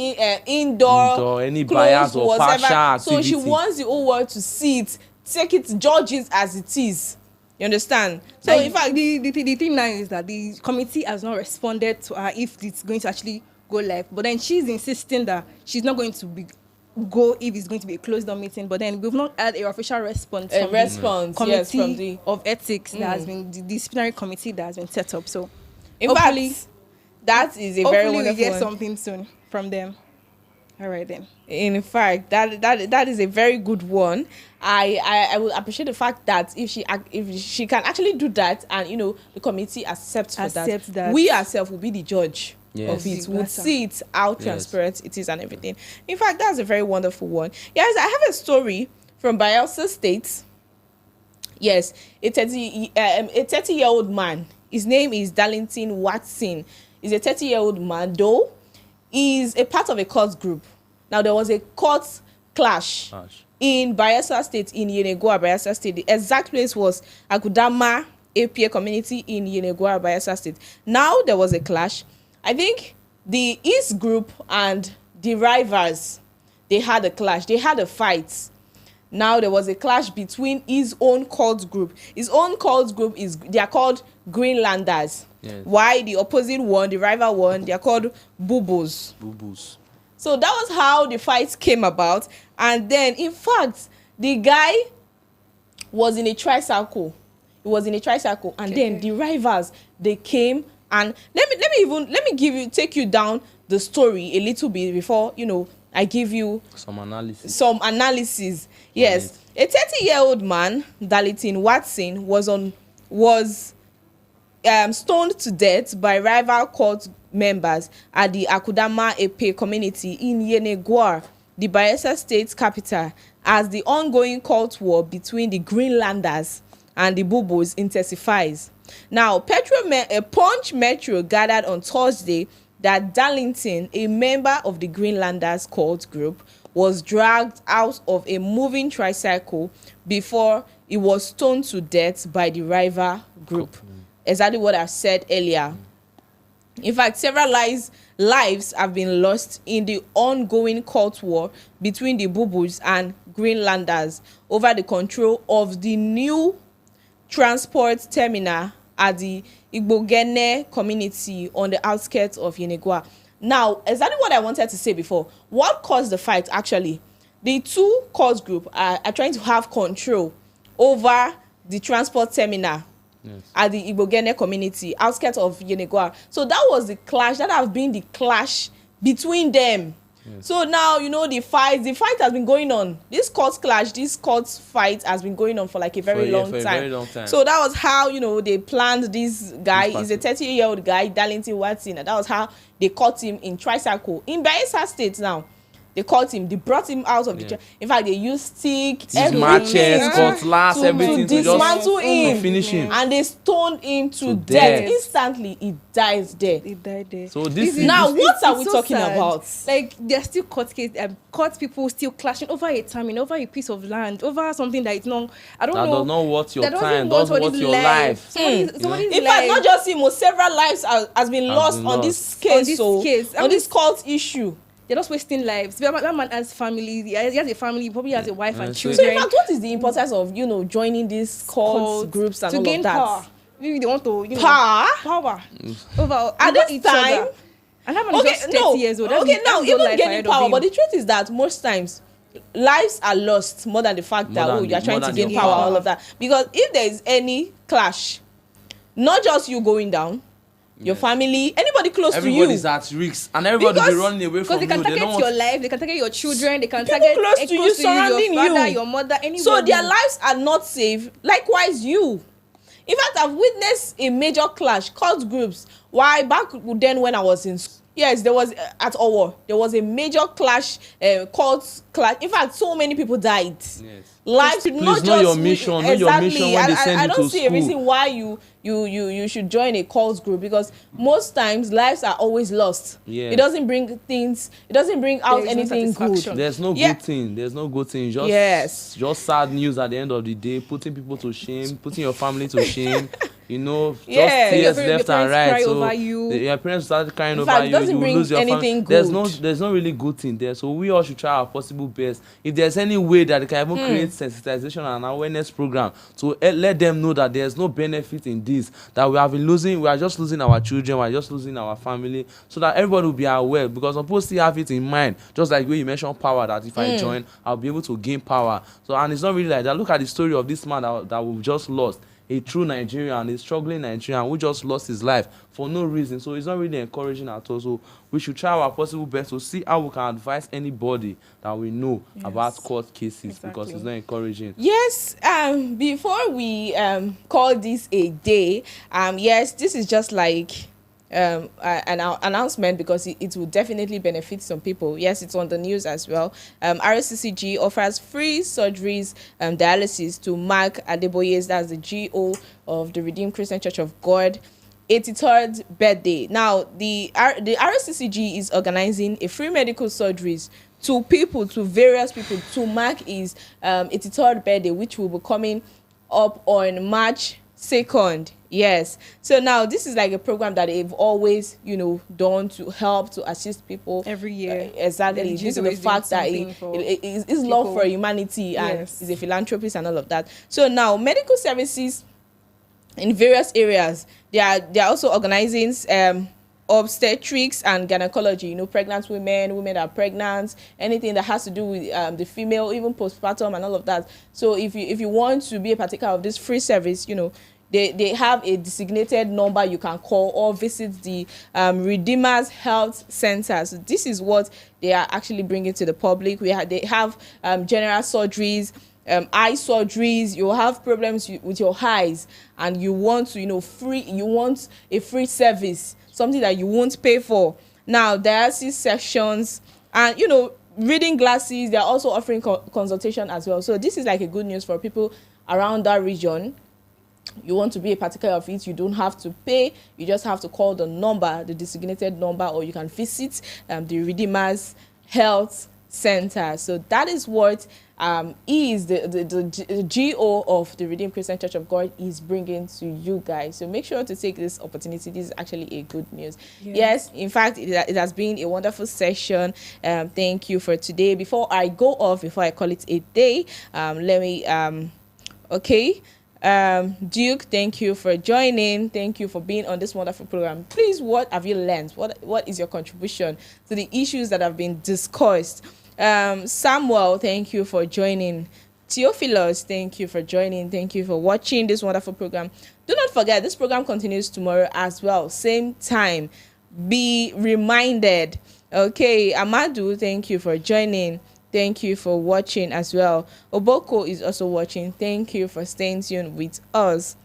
Indoor, any closed, bias or whatever. partial So she activity. wants the whole world to see it, take it, judge it as it is. You understand? So Like, in fact, the thing now is that the committee has not responded to her if it's going to actually go live. But then she's insisting that she's not going to go if it's going to be a closed door meeting. But then we've not had a official response a from response, the yes, committee from the. of ethics that has been the disciplinary committee that has been set up. So In hopefully- fact, that is a very hopefully we wonderful get one. something soon from them. All right then. In fact, that is a very good one. I would appreciate the fact that if she can actually do that, and the committee accepts that, we ourselves will be the judge Yes. of it. The We'll matter. see it how transparent it is and everything. In fact, that's a very wonderful one. Yes, I have a story from Bayelsa State. Yes, a 30-year-old man. His name is Darlington Watson. He's a 30-year-old man, though. Is a part of a cult group. Now, there was a cult clash in Bayelsa State, in Yenagoa, Bayelsa State. The exact place was Akudama APA community in Yenagoa, Bayelsa State. Now, there was a clash. I think the East group and the rivals, they had a clash. They had a fight. Now, there was a clash between his own cult group. His own cult group they are called Greenlanders. Yes. Why the opposite one, the rival one, they are called Bubos. Boo-boos. So that was how the fight came about. And then, in fact, the guy was in a tricycle. He was in a tricycle, and then the rivals, they came, and let me take you down the story a little bit before I give you Some analysis. some analysis. Yes, a 30-year-old man, Darlington Watson, was stoned to death by rival cult members at the Akudama Epe community in Yenagoa, the Bayelsa State capital, as the ongoing cult war between the Greenlanders and the Bubos intensifies. Now, Punch Metro gathered on Thursday that Darlington, a member of the Greenlanders cult group, was dragged out of a moving tricycle before he was stoned to death by the rival group. Exactly what I said earlier. In fact, several lives have been lost in the ongoing court war between the Bubus and Greenlanders over the control of the new transport terminal at the Igbogene community on the outskirts of Yenagoa. Now, exactly what I wanted to say before. What caused the fight, actually? The two cause group are trying to have control over the transport terminal at the Igbogene community, outskirts of Yenagoa. So that was the clash. That has been the clash between them. So now, the fight has been going on. This court fight has been going on for like a very long time. So that was how, they planned this guy. He's a 30-year-old guy, Darlington Watson. And that was how they caught him in tricycle. In Bayelsa State now, they caught him. They brought him out of the church. In fact, they used sticks, matches, cutlass, everything to dismantle him, to finish him, and they stoned him to death. Instantly, he died there. He died there. So this is now what are we talking about? Like, there's still court people still clashing over a terminal, over a piece of land, over something that is not. I don't know. That does not worth your time. Does worth your life. In fact, not just him. Several lives has been lost on this case. On this court issue. They're just wasting lives. That man has family. He has a family. He probably has a wife and children. So, in fact, what is the importance of joining these cult groups and all of that? To gain power. Maybe they want to power over at this time. And that man is just 30 years old. Now even gaining power, but the truth is that most times lives are lost more than the fact that you are trying to gain power, all of that. Because if there is any clash, not just you going down. Your family, anybody close to you. Everybody's at risk, and everybody will be running away from you. Because they can target your life, they can target your children, they can target close to you, surrounding your father, your mother, anybody. So their lives are not safe. Likewise, you. In fact, I've witnessed a major clash, cult groups. Why back then when I was in school? Yes, there was at ROHR. There was a major clash, cult clash. In fact, so many people died. Yes. Lives, not know just your mission. Know your mission when they send you to school. I don't see a reason why you should join a cult group, because most times lives are always lost. It doesn't bring things. It doesn't bring out anything good. There's no good thing. There's no good thing. Just sad news at the end of the day. Putting people to shame. Putting your family to shame. Just tears left and right. So your parents started crying over you. You will lose your family. There's no really good thing there. So we all should try our possible best. If there's any way that they can even create sensitization and awareness program to let them know that there's no benefit in this, that we are just losing our children, we are just losing our family, so that everybody will be aware. Because some people still have it in mind, just like when you mentioned power, that if I join, I'll be able to gain power. So, and it's not really like that. Look at the story of this man that we've just lost. A true Nigerian, a struggling Nigerian who just lost his life for no reason. So it's not really encouraging at all. So we should try our possible best to see how we can advise anybody that we know about court cases, because it's not encouraging. Yes, before we call this a day, this is just like an announcement, because it will definitely benefit some people. Yes, it's on the news as well. ROCCG offers free surgeries dialysis to Mark Adeboye's, that's the GO of the Redeemed Christian Church of God, 83rd birthday. Now the ROCCG is organizing a free medical surgeries to various people to mark his 83rd birthday, which will be coming up on March 2nd. Yes. So now this is like a program that they've always, done to help, to assist people every year. Exactly. Due to the fact that it's love for humanity and is a philanthropist and all of that. So now medical services in various areas, they are also organizing obstetrics and gynecology, pregnant women that are pregnant, anything that has to do with the female, even postpartum and all of that. So if you want to be a partaker of this free service, they have a designated number you can call, or visit the Redeemers Health Center. So this is what they are actually bringing to the public. They have general surgeries, eye surgeries. You have problems with your eyes, and you want to a free service, something that you won't pay for. Now dialysis sections and reading glasses. They are also offering consultation as well. So this is like a good news for people around that region. You want to be a partaker of it, you don't have to pay. You just have to call the designated number, or you can visit the Redeemers Health Center. So that is what is the GO of the Redeemed Christian Church of God is bringing to you guys. So make sure to take this opportunity. This is actually a good news. Yes, in fact, it has been a wonderful session. Thank you for today. Before I go off, before I call it a day, let me okay. Duke, thank you for joining. Thank you for being on this wonderful program. Please, what have you learned? What is your contribution to the issues that have been discussed? Samuel, thank you for joining. Theophilus, thank you for joining. Thank you for watching this wonderful program. Do not forget, this program continues tomorrow as well, same time. Be reminded. Okay, Amadu, thank you for joining. Thank you for watching as well. Oboko is also watching. Thank you for staying tuned with us.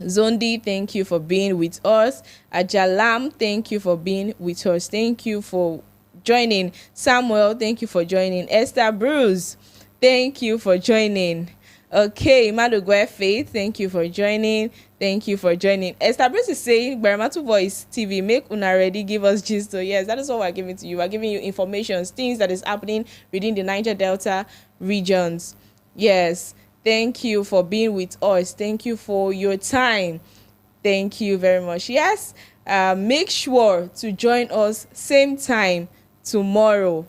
Zondi, thank you for being with us. Ajalam, thank you for being with us. Thank you for joining. Samuel, thank you for joining. Esther Bruce, thank you for joining. Okay, Madugwe Faith, thank you for joining. Thank you for joining. Esther Bruce is saying, Baramatu Voice TV, make una ready, give us gist. So yes, that is what we're giving to you. We're giving you information, things that is happening within the Niger Delta regions. Yes, thank you for being with us. Thank you for your time. Thank you very much. Yes, make sure to join us same time tomorrow.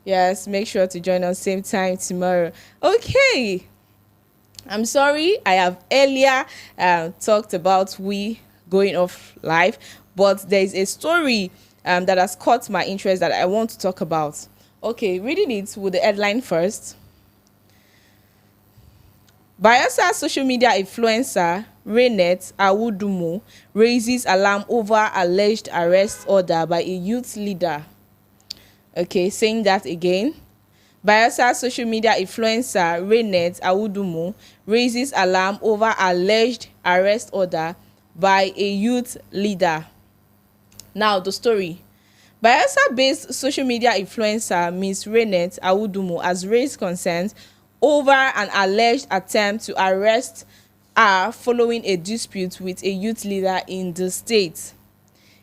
Yes, make sure to join us same time tomorrow. Okay. I'm sorry, I have earlier talked about we going off live, but there is a story that has caught my interest that I want to talk about. Okay, reading it with the headline first. Bayelsa social media influencer Renet Awudumo raises alarm over alleged arrest order by a youth leader. Okay, saying that again. Bayelsa social media influencer Renet Awudumo raises alarm over alleged arrest order by a youth leader. Now the story. Bayelsa-based social media influencer Ms. Renet Awudumo has raised concerns over an alleged attempt to arrest her following a dispute with a youth leader in the state.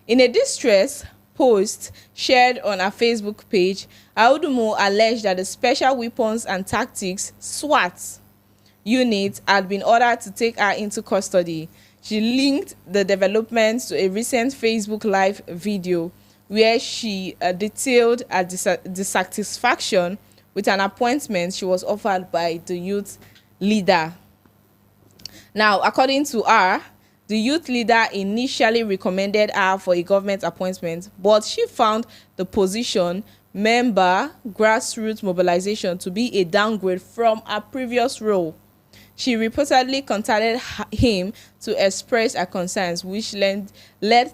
In a distress post shared on her Facebook page, Awudumo alleged that the Special Weapons and Tactics SWAT unit had been ordered to take her into custody. She linked the developments to a recent Facebook Live video where she detailed her dissatisfaction with an appointment she was offered by the youth leader. Now, according to her, the youth leader initially recommended her for a government appointment, but she found the position member grassroots mobilization to be a downgrade from her previous role. She reportedly contacted him to express her concerns, which led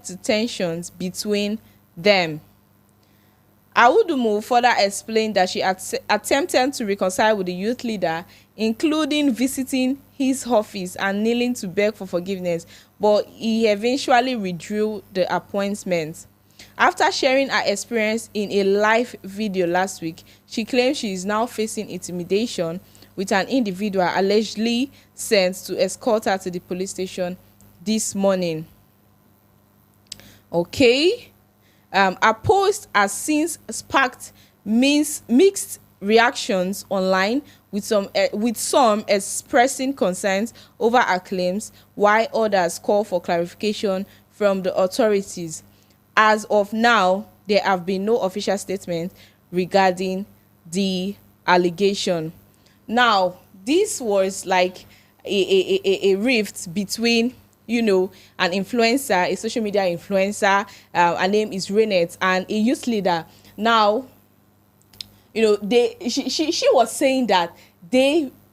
to tensions between them. Awudumo further explained that she attempted to reconcile with the youth leader, including visiting his office and kneeling to beg for forgiveness, but he eventually withdrew the appointment. After sharing her experience in a live video last week, she claims she is now facing intimidation, with an individual allegedly sent to escort her to the police station this morning. Okay. Her post has since sparked mixed reactions online, with some expressing concerns over her claims, while others call for clarification from the authorities. As of now, there have been no official statements regarding the allegation. Now, this was like a rift between, you know, an influencer, a social media influencer, her name is Renet, and a youth leader. Now, you know, she was saying that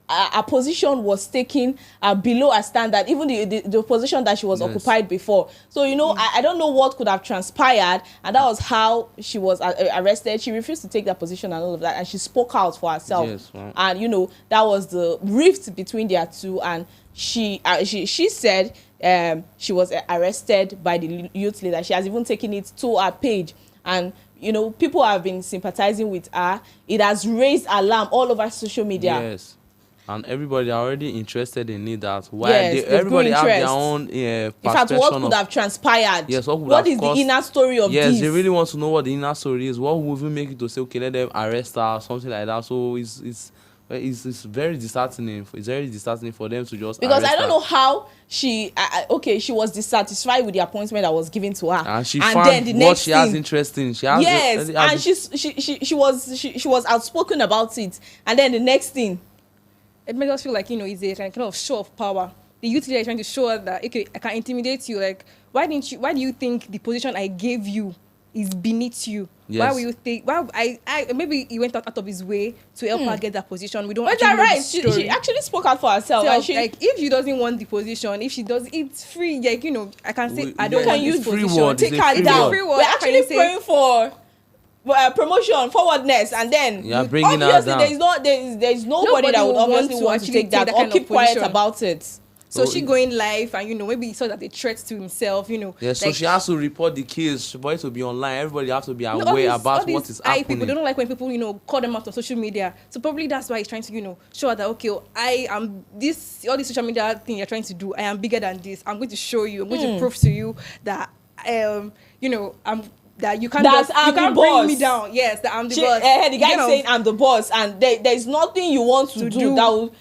her position was taken below her standard, even the position that she was occupied before. So, you know, I don't know what could have transpired, and that was how she was arrested. She refused to take that position and all of that, and she spoke out for herself. Yes, wow. And, you know, that was the rift between their two, and she said she was arrested by the youth leader. She has even taken it to her page, and you know, people have been sympathizing with her. It has raised alarm all over social media. Yes. And everybody are already interested in it. That why Yes, everybody have their interest. own In fact, perception what could of. have transpired? Yes, what would What have is caused, the inner story of yes, this? they really want to know what the inner story is. What would even make it to say, okay, let them arrest her or something like that. So it's very disheartening. It's very disheartening for them to just Because arrest I don't her. know how she okay, she was dissatisfied with the appointment that was given to her, And she then found the what next she has thing, interest in. She has yes, and she was outspoken about it, and then the next thing, It makes us feel like, it's a kind of show of power. The youth leader is trying to show us that, okay, I can intimidate you. Like, why do you think the position I gave you is beneath you? Yes. Why will you think, maybe he went out of his way to help her get that position. We don't but actually that know right, the story. she actually spoke out for herself, So, and she, like, if she doesn't want the position, if she does, it's free. Like, I can say, I don't yes, want can this use free position. word, take it's a her free down. word. We're Can actually you say- praying for promotion, forwardness, and then You are bringing her obviously down. there's nobody that would will want obviously to want to actually take that take that or kind of keep quiet position. about it. So Oh, she going live, and maybe he saw that a threat to himself. Yeah, so like, she has to report the case for it to be online. Everybody has to be all aware these- about all what these is eye happening. people, they don't like when people, call them out on social media. So probably that's why he's trying to, show her that, okay, I am this, all this social media thing you're trying to do, I am bigger than this. I'm going to show you, I'm going to prove to you that, I'm, that you can't, That you I'm the can't bring me boss. down. Yes, that I'm the The boss. guy Kind of- saying I'm the boss, and there's nothing you want to do that will,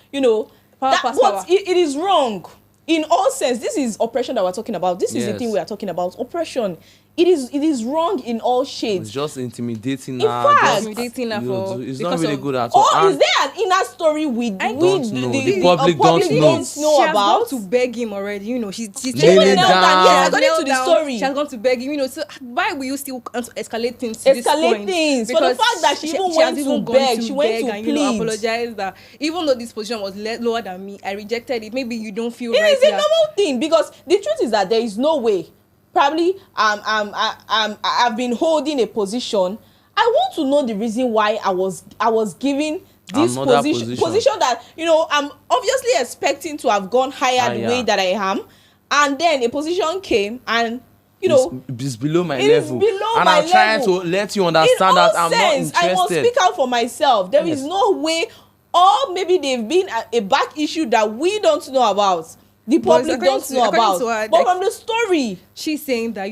Power that pass what power. it is wrong in all sense. This is oppression that we're talking about. This is the Yes. thing we are talking about, oppression. It is wrong in all shades. It's just intimidating In her. fact- just, Intimidating her for- it's not because really of- good at all. Or is And there an inner story we don't know. The public public don't know. don't know She has about? gone to beg him already. She's Kneeling Even knelt down, yes, down. according to the story. She has gone to beg him. So why will you still escalate things to this Escalate point? things. For the Because fact that she even has went to even gone beg, she went to and, plead. apologize that even though this position was lower than me, I rejected it. Maybe you don't feel It right is a here. normal thing, because the truth is that there is no way. Probably I've been holding a position. I want to know the reason why I was given this Another position that I'm obviously expecting to have gone higher the way that I am, and then a position came and it's below my it is level. below And my I'm trying level. to let you in understand all that I'm not sense, I must interested. speak out for myself. There is Yes. no way, or maybe they've been a back issue that we don't know about, the public don't know about, her, but from the story. She's saying that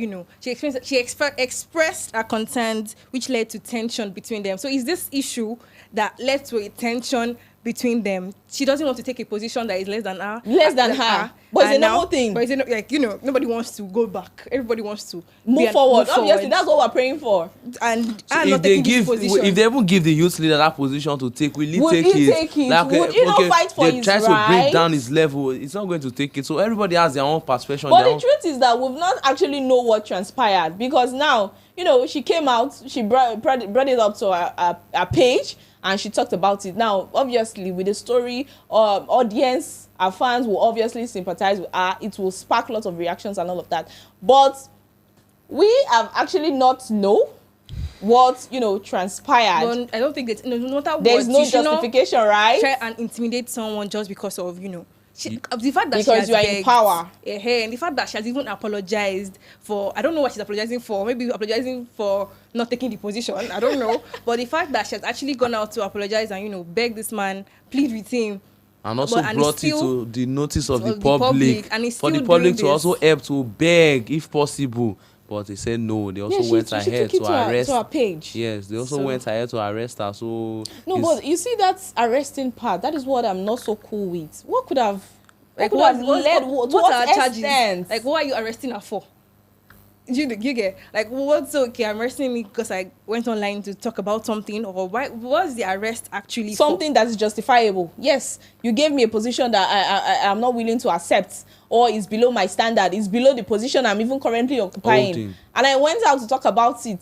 she expressed her concerns, which led to tension between them. So is this issue that led to a tension between them? She doesn't want to take a position that is less than her. But it's a And normal now- thing. But it's nobody wants to go back. Everybody wants to Move forward. Obviously, that's what we're praying for. And So I'm if not they taking give, this position. if they even give the youth leader that position to take, will he Would take he it? take it? Like, Would he not fight for they his try to bring right? down his level. It's not going to take it. So everybody has their own perception. But their the own, truth is that we've not actually know what transpired, because now she came out, she brought it up to our page, and she talked about it. Now obviously with the story, audience, our fans will obviously sympathize with her. It will spark lots of reactions and all of that, but we have actually not know what transpired. Well, I don't think that no matter what, There's no you should not justification, right? try and intimidate someone just because of the fact that Because she has you are in begged, power. and the fact that she has even apologized for, I don't know what she's apologizing for. Maybe apologizing for not taking the position, I don't know. But the fact that she has actually gone out to apologize and beg this man, plead with him, and also and brought it's it still to the notice of the the public, public, and it's for the still public doing to this. also help to beg if possible. But they said no. They also went she ahead took it to arrest. to her page. Yes, they also So- went ahead to arrest her. So No, it's- but you see that arresting part, that is what I'm not so cool with. What could have like could what have led to what what are charges? extent? Like what are you arresting her for? You get like what's okay? I'm arresting me because I went online to talk about something, or why? What's the arrest actually something that is justifiable. Yes, you gave me a position that I am not willing to accept, or is below my standard, is below the position I'm even currently occupying, Holding. and I went out to talk about it.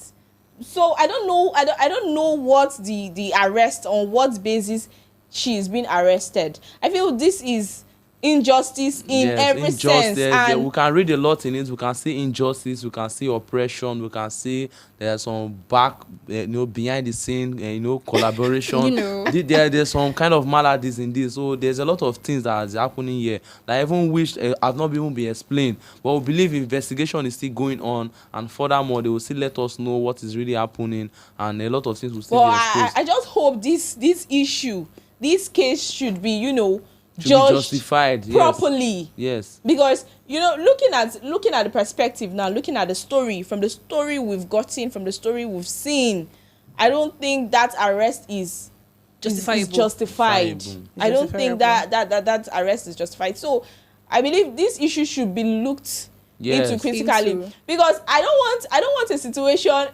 So I don't know. I don't know what the arrest, on what basis she is being arrested. I feel this is injustice in every sense, Yeah, and we can read a lot in it. We can see injustice, we can see oppression, we can see there's some behind the scene, collaboration. There's some kind of maladies in this. So there's a lot of things that is happening here that I even wish have not even been explained. But we believe investigation is still going on, and furthermore, they will still let us know what is really happening, and a lot of things will still well, be exposed. I just hope this issue this case should be, should be judged justified properly. Yes. Because looking at the perspective now, looking at the story, from the story we've gotten, from the story we've seen, I don't think that arrest is justified. I don't think that arrest is justified. So I believe this issue should be looked into critically, because I don't want a situation,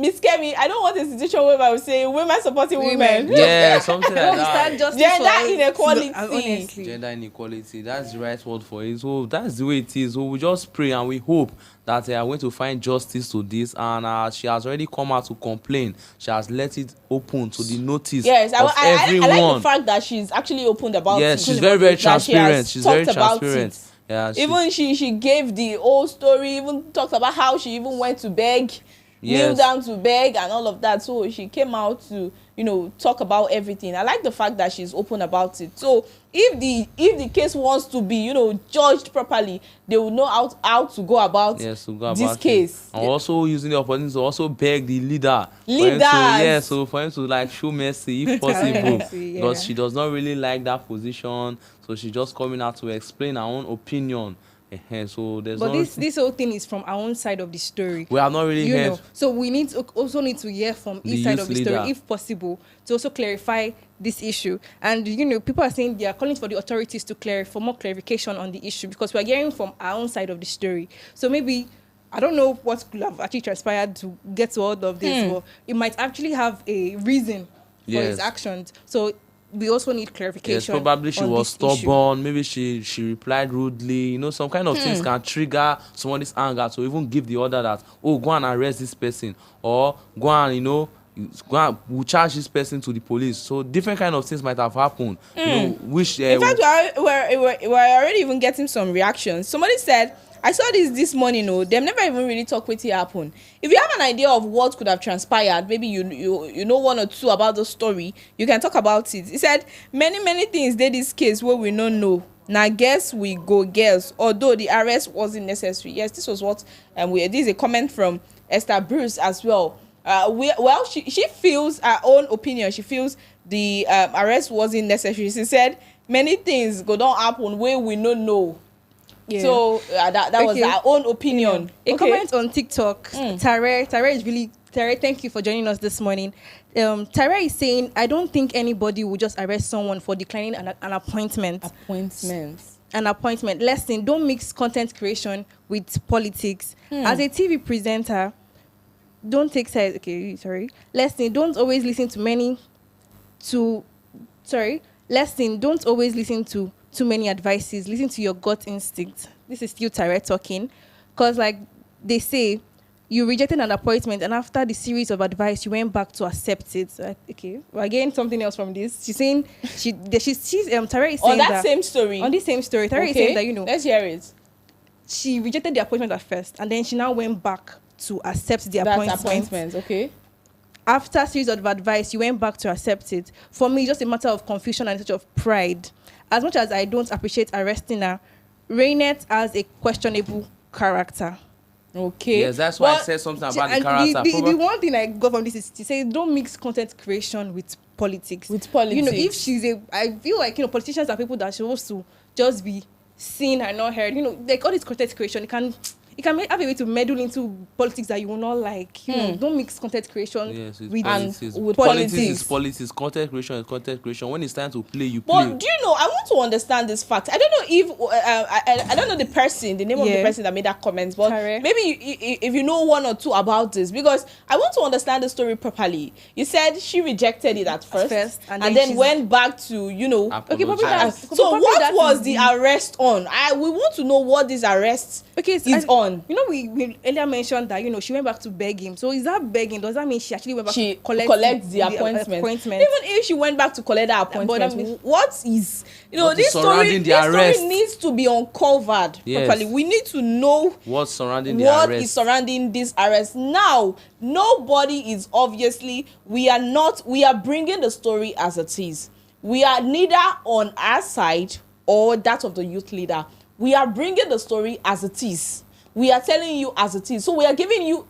Miss Kemi, I don't want a situation where I would say women supporting women. Yeah, something like that. Gender inequality. Honestly. Gender inequality, that's the right word for it. So that's the way it is. So we just pray and we hope that they are going to find justice to this, and she has already come out to complain. She has let it open to the notice of everyone. I like the fact that she's actually opened about it. Yes, she's very, very transparent. She's very transparent. Yeah, even she gave the whole story, even talked about how she even went to beg, kneel down to beg and all of that. So she came out to, talk about everything. I like the fact that she's open about it. So if the case wants to be, judged properly, they will know how to go about this case. And also using the opportunity to also beg the leader. So for him to like show mercy if possible. Because she does not really like that position. So she's just coming out to explain her own opinion. So there's this whole thing is from our own side of the story. We have not really heard. So we need to hear from each side of the story, if possible, to also clarify this issue. And people are saying they are calling for the authorities to for more clarification on the issue, because we are hearing from our own side of the story. So maybe, I don't know what could have actually transpired to get to all of this, but it might actually have a reason for his actions. So we also need clarification. Yes, probably she was stubborn. Maybe she replied rudely. Some kind of things can trigger somebody's anger to even give the order that, go and arrest this person, or go and we'll charge this person to the police. So different kind of things might have happened. Which in fact, we're already even getting some reactions. Somebody said, I saw this morning. Them never even really talk what happened. If you have an idea of what could have transpired, maybe you know one or two about the story, you can talk about it. He said many things did this case where we don't know. Now guess we go guess. Although the arrest wasn't necessary. Yes, this was what this is a comment from Esther Bruce as well. She feels her own opinion. She feels the arrest wasn't necessary. She said many things go don't happen where we don't know. Yeah. So that was our own opinion. A comment on TikTok. Tare is really thank you for joining us this morning. Tare is saying, I don't think anybody will just arrest someone for declining an appointment. An appointment. Lesson, don't mix content creation with politics. As a TV presenter, don't take sides. Lesson, don't always listen to too many advices. Listen to your gut instinct. This is still Tare talking, because like they say, you rejected an appointment, and after the series of advice, you went back to accept it. So, we're getting something else from this. She's saying Tare is saying on that same story. On this same story, Tare is saying that let's hear it. She rejected the appointment at first, and then she now went back to accept the appointment. Okay. After a series of advice, you went back to accept it. For me, it's just a matter of confusion and a touch of pride. As much as I don't appreciate arresting her, Rainet has a questionable character. Okay. Yes, that's why I said something about the character. The one thing I got from this is to say don't mix content creation with politics. If she's I feel like politicians are people that are supposed to just be seen and not heard. Like all this content creation, it can have a way to meddle into politics that you will not like. Don't mix content creation with politics. Politics is politics. Content creation is content creation. When it's time to play, you play. But do you know? I want to understand this fact. I don't know if I don't know the name of the person that made that comment, but maybe if you know one or two about this, because I want to understand the story properly. You said she rejected it at first and then went back to So what was the arrest on? We want to know what this arrest is on. We earlier mentioned that she went back to beg him. So is that begging? Does that mean she actually went back to collect the appointment? Even if she went back to collect the appointment, what is this story needs to be uncovered properly. We need to know what's surrounding is surrounding this arrest. Now, nobody is obviously we are bringing the story as it is. We are neither on our side or that of the youth leader. We are bringing the story as it is. We are telling you as it is. So we are giving you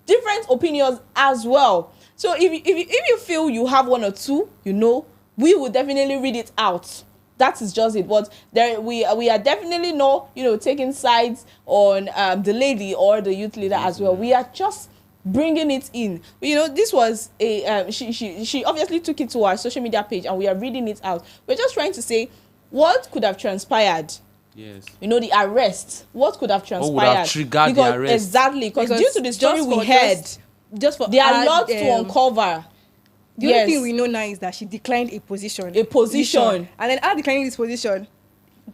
different opinions as well. So if you feel you have one or two, we will definitely read it out. That is just it. But there we are definitely not, taking sides on the lady or the youth leader as well. We are just bringing it in. This was a she obviously took it to our social media page, and we are reading it out. We're just trying to say what could have transpired. Yes. The arrest. What could have transpired? What would have triggered the arrest? Exactly, because due to the story we heard, just for there are lots to uncover. The only thing we know now is that she declined a position. And then her declining this position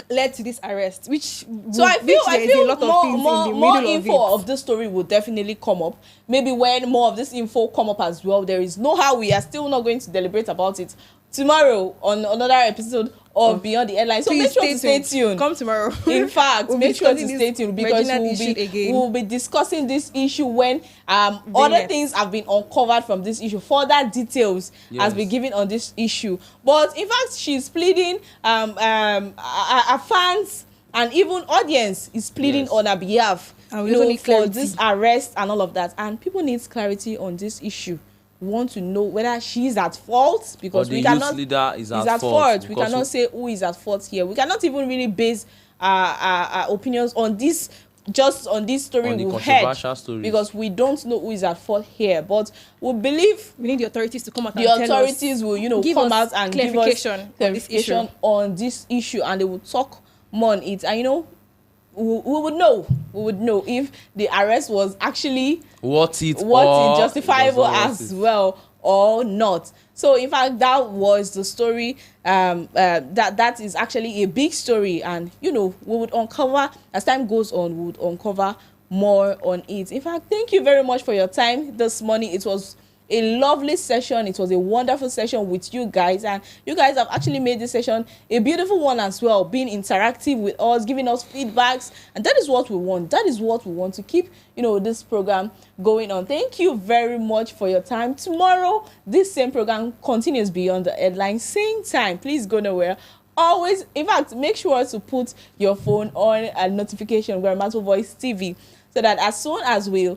led to this arrest, which so I feel a lot of things more in the middle info of this story will definitely come up. Maybe when more of this info come up as well, there is no how we are still not going to deliberate about it tomorrow on another episode of Beyond the Headlines. So make sure to stay tuned. Come tomorrow. In fact, make sure to stay tuned, because we'll be discussing this issue when other things have been uncovered from this issue. Further details has been given on this issue. But in fact, she's pleading, our fans and even audience is pleading on her behalf, for this arrest and all of that. And people need clarity on this issue. We want to know whether she's at fault, because we cannot. Leader is at fault. We cannot say who is at fault here. We cannot even really base our opinions on this, just on this story we heard, because we don't know who is at fault here. But we believe we need the authorities to come out. The authorities will come out and give us clarification on this issue, and they will talk more on it. And we would know if the arrest was actually what it justifiable as well or not. So in fact, that was the story. That is actually a big story, and we would uncover as time goes on. We would uncover more on it. In fact, thank you very much for your time this morning. It was a lovely session. It was a wonderful session with you guys, and you guys have actually made this session a beautiful one as well, being interactive with us, giving us feedbacks, and that is what we want. That is what we want to keep this program going on. Thank you very much for your time. Tomorrow this same program continues Beyond the Headlines, same time. Please go nowhere. Always, in fact, make sure to put your phone on a notification, GbaramatuVoiceTV, so that as soon as we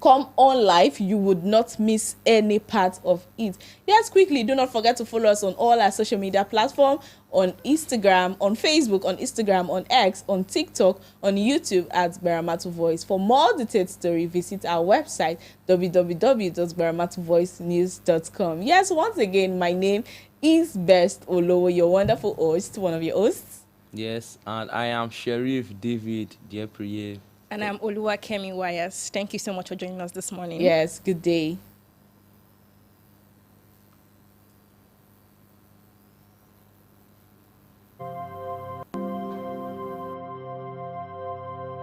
come on live, you would not miss any part of it. Yes, quickly, do not forget to follow us on all our social media platforms, on Instagram, on Facebook, on Instagram, on X, on TikTok, on YouTube at GbaramatuVoice. For more detailed story, visit our website www.GbaramatuVoiceNews.com. Yes, once again, my name is Best Olowo, your wonderful host, one of your hosts. Yes, and I am Sheriff David Diepriye. And I'm Oluwakemi Wires. Thank you so much for joining us this morning. Yes, good day.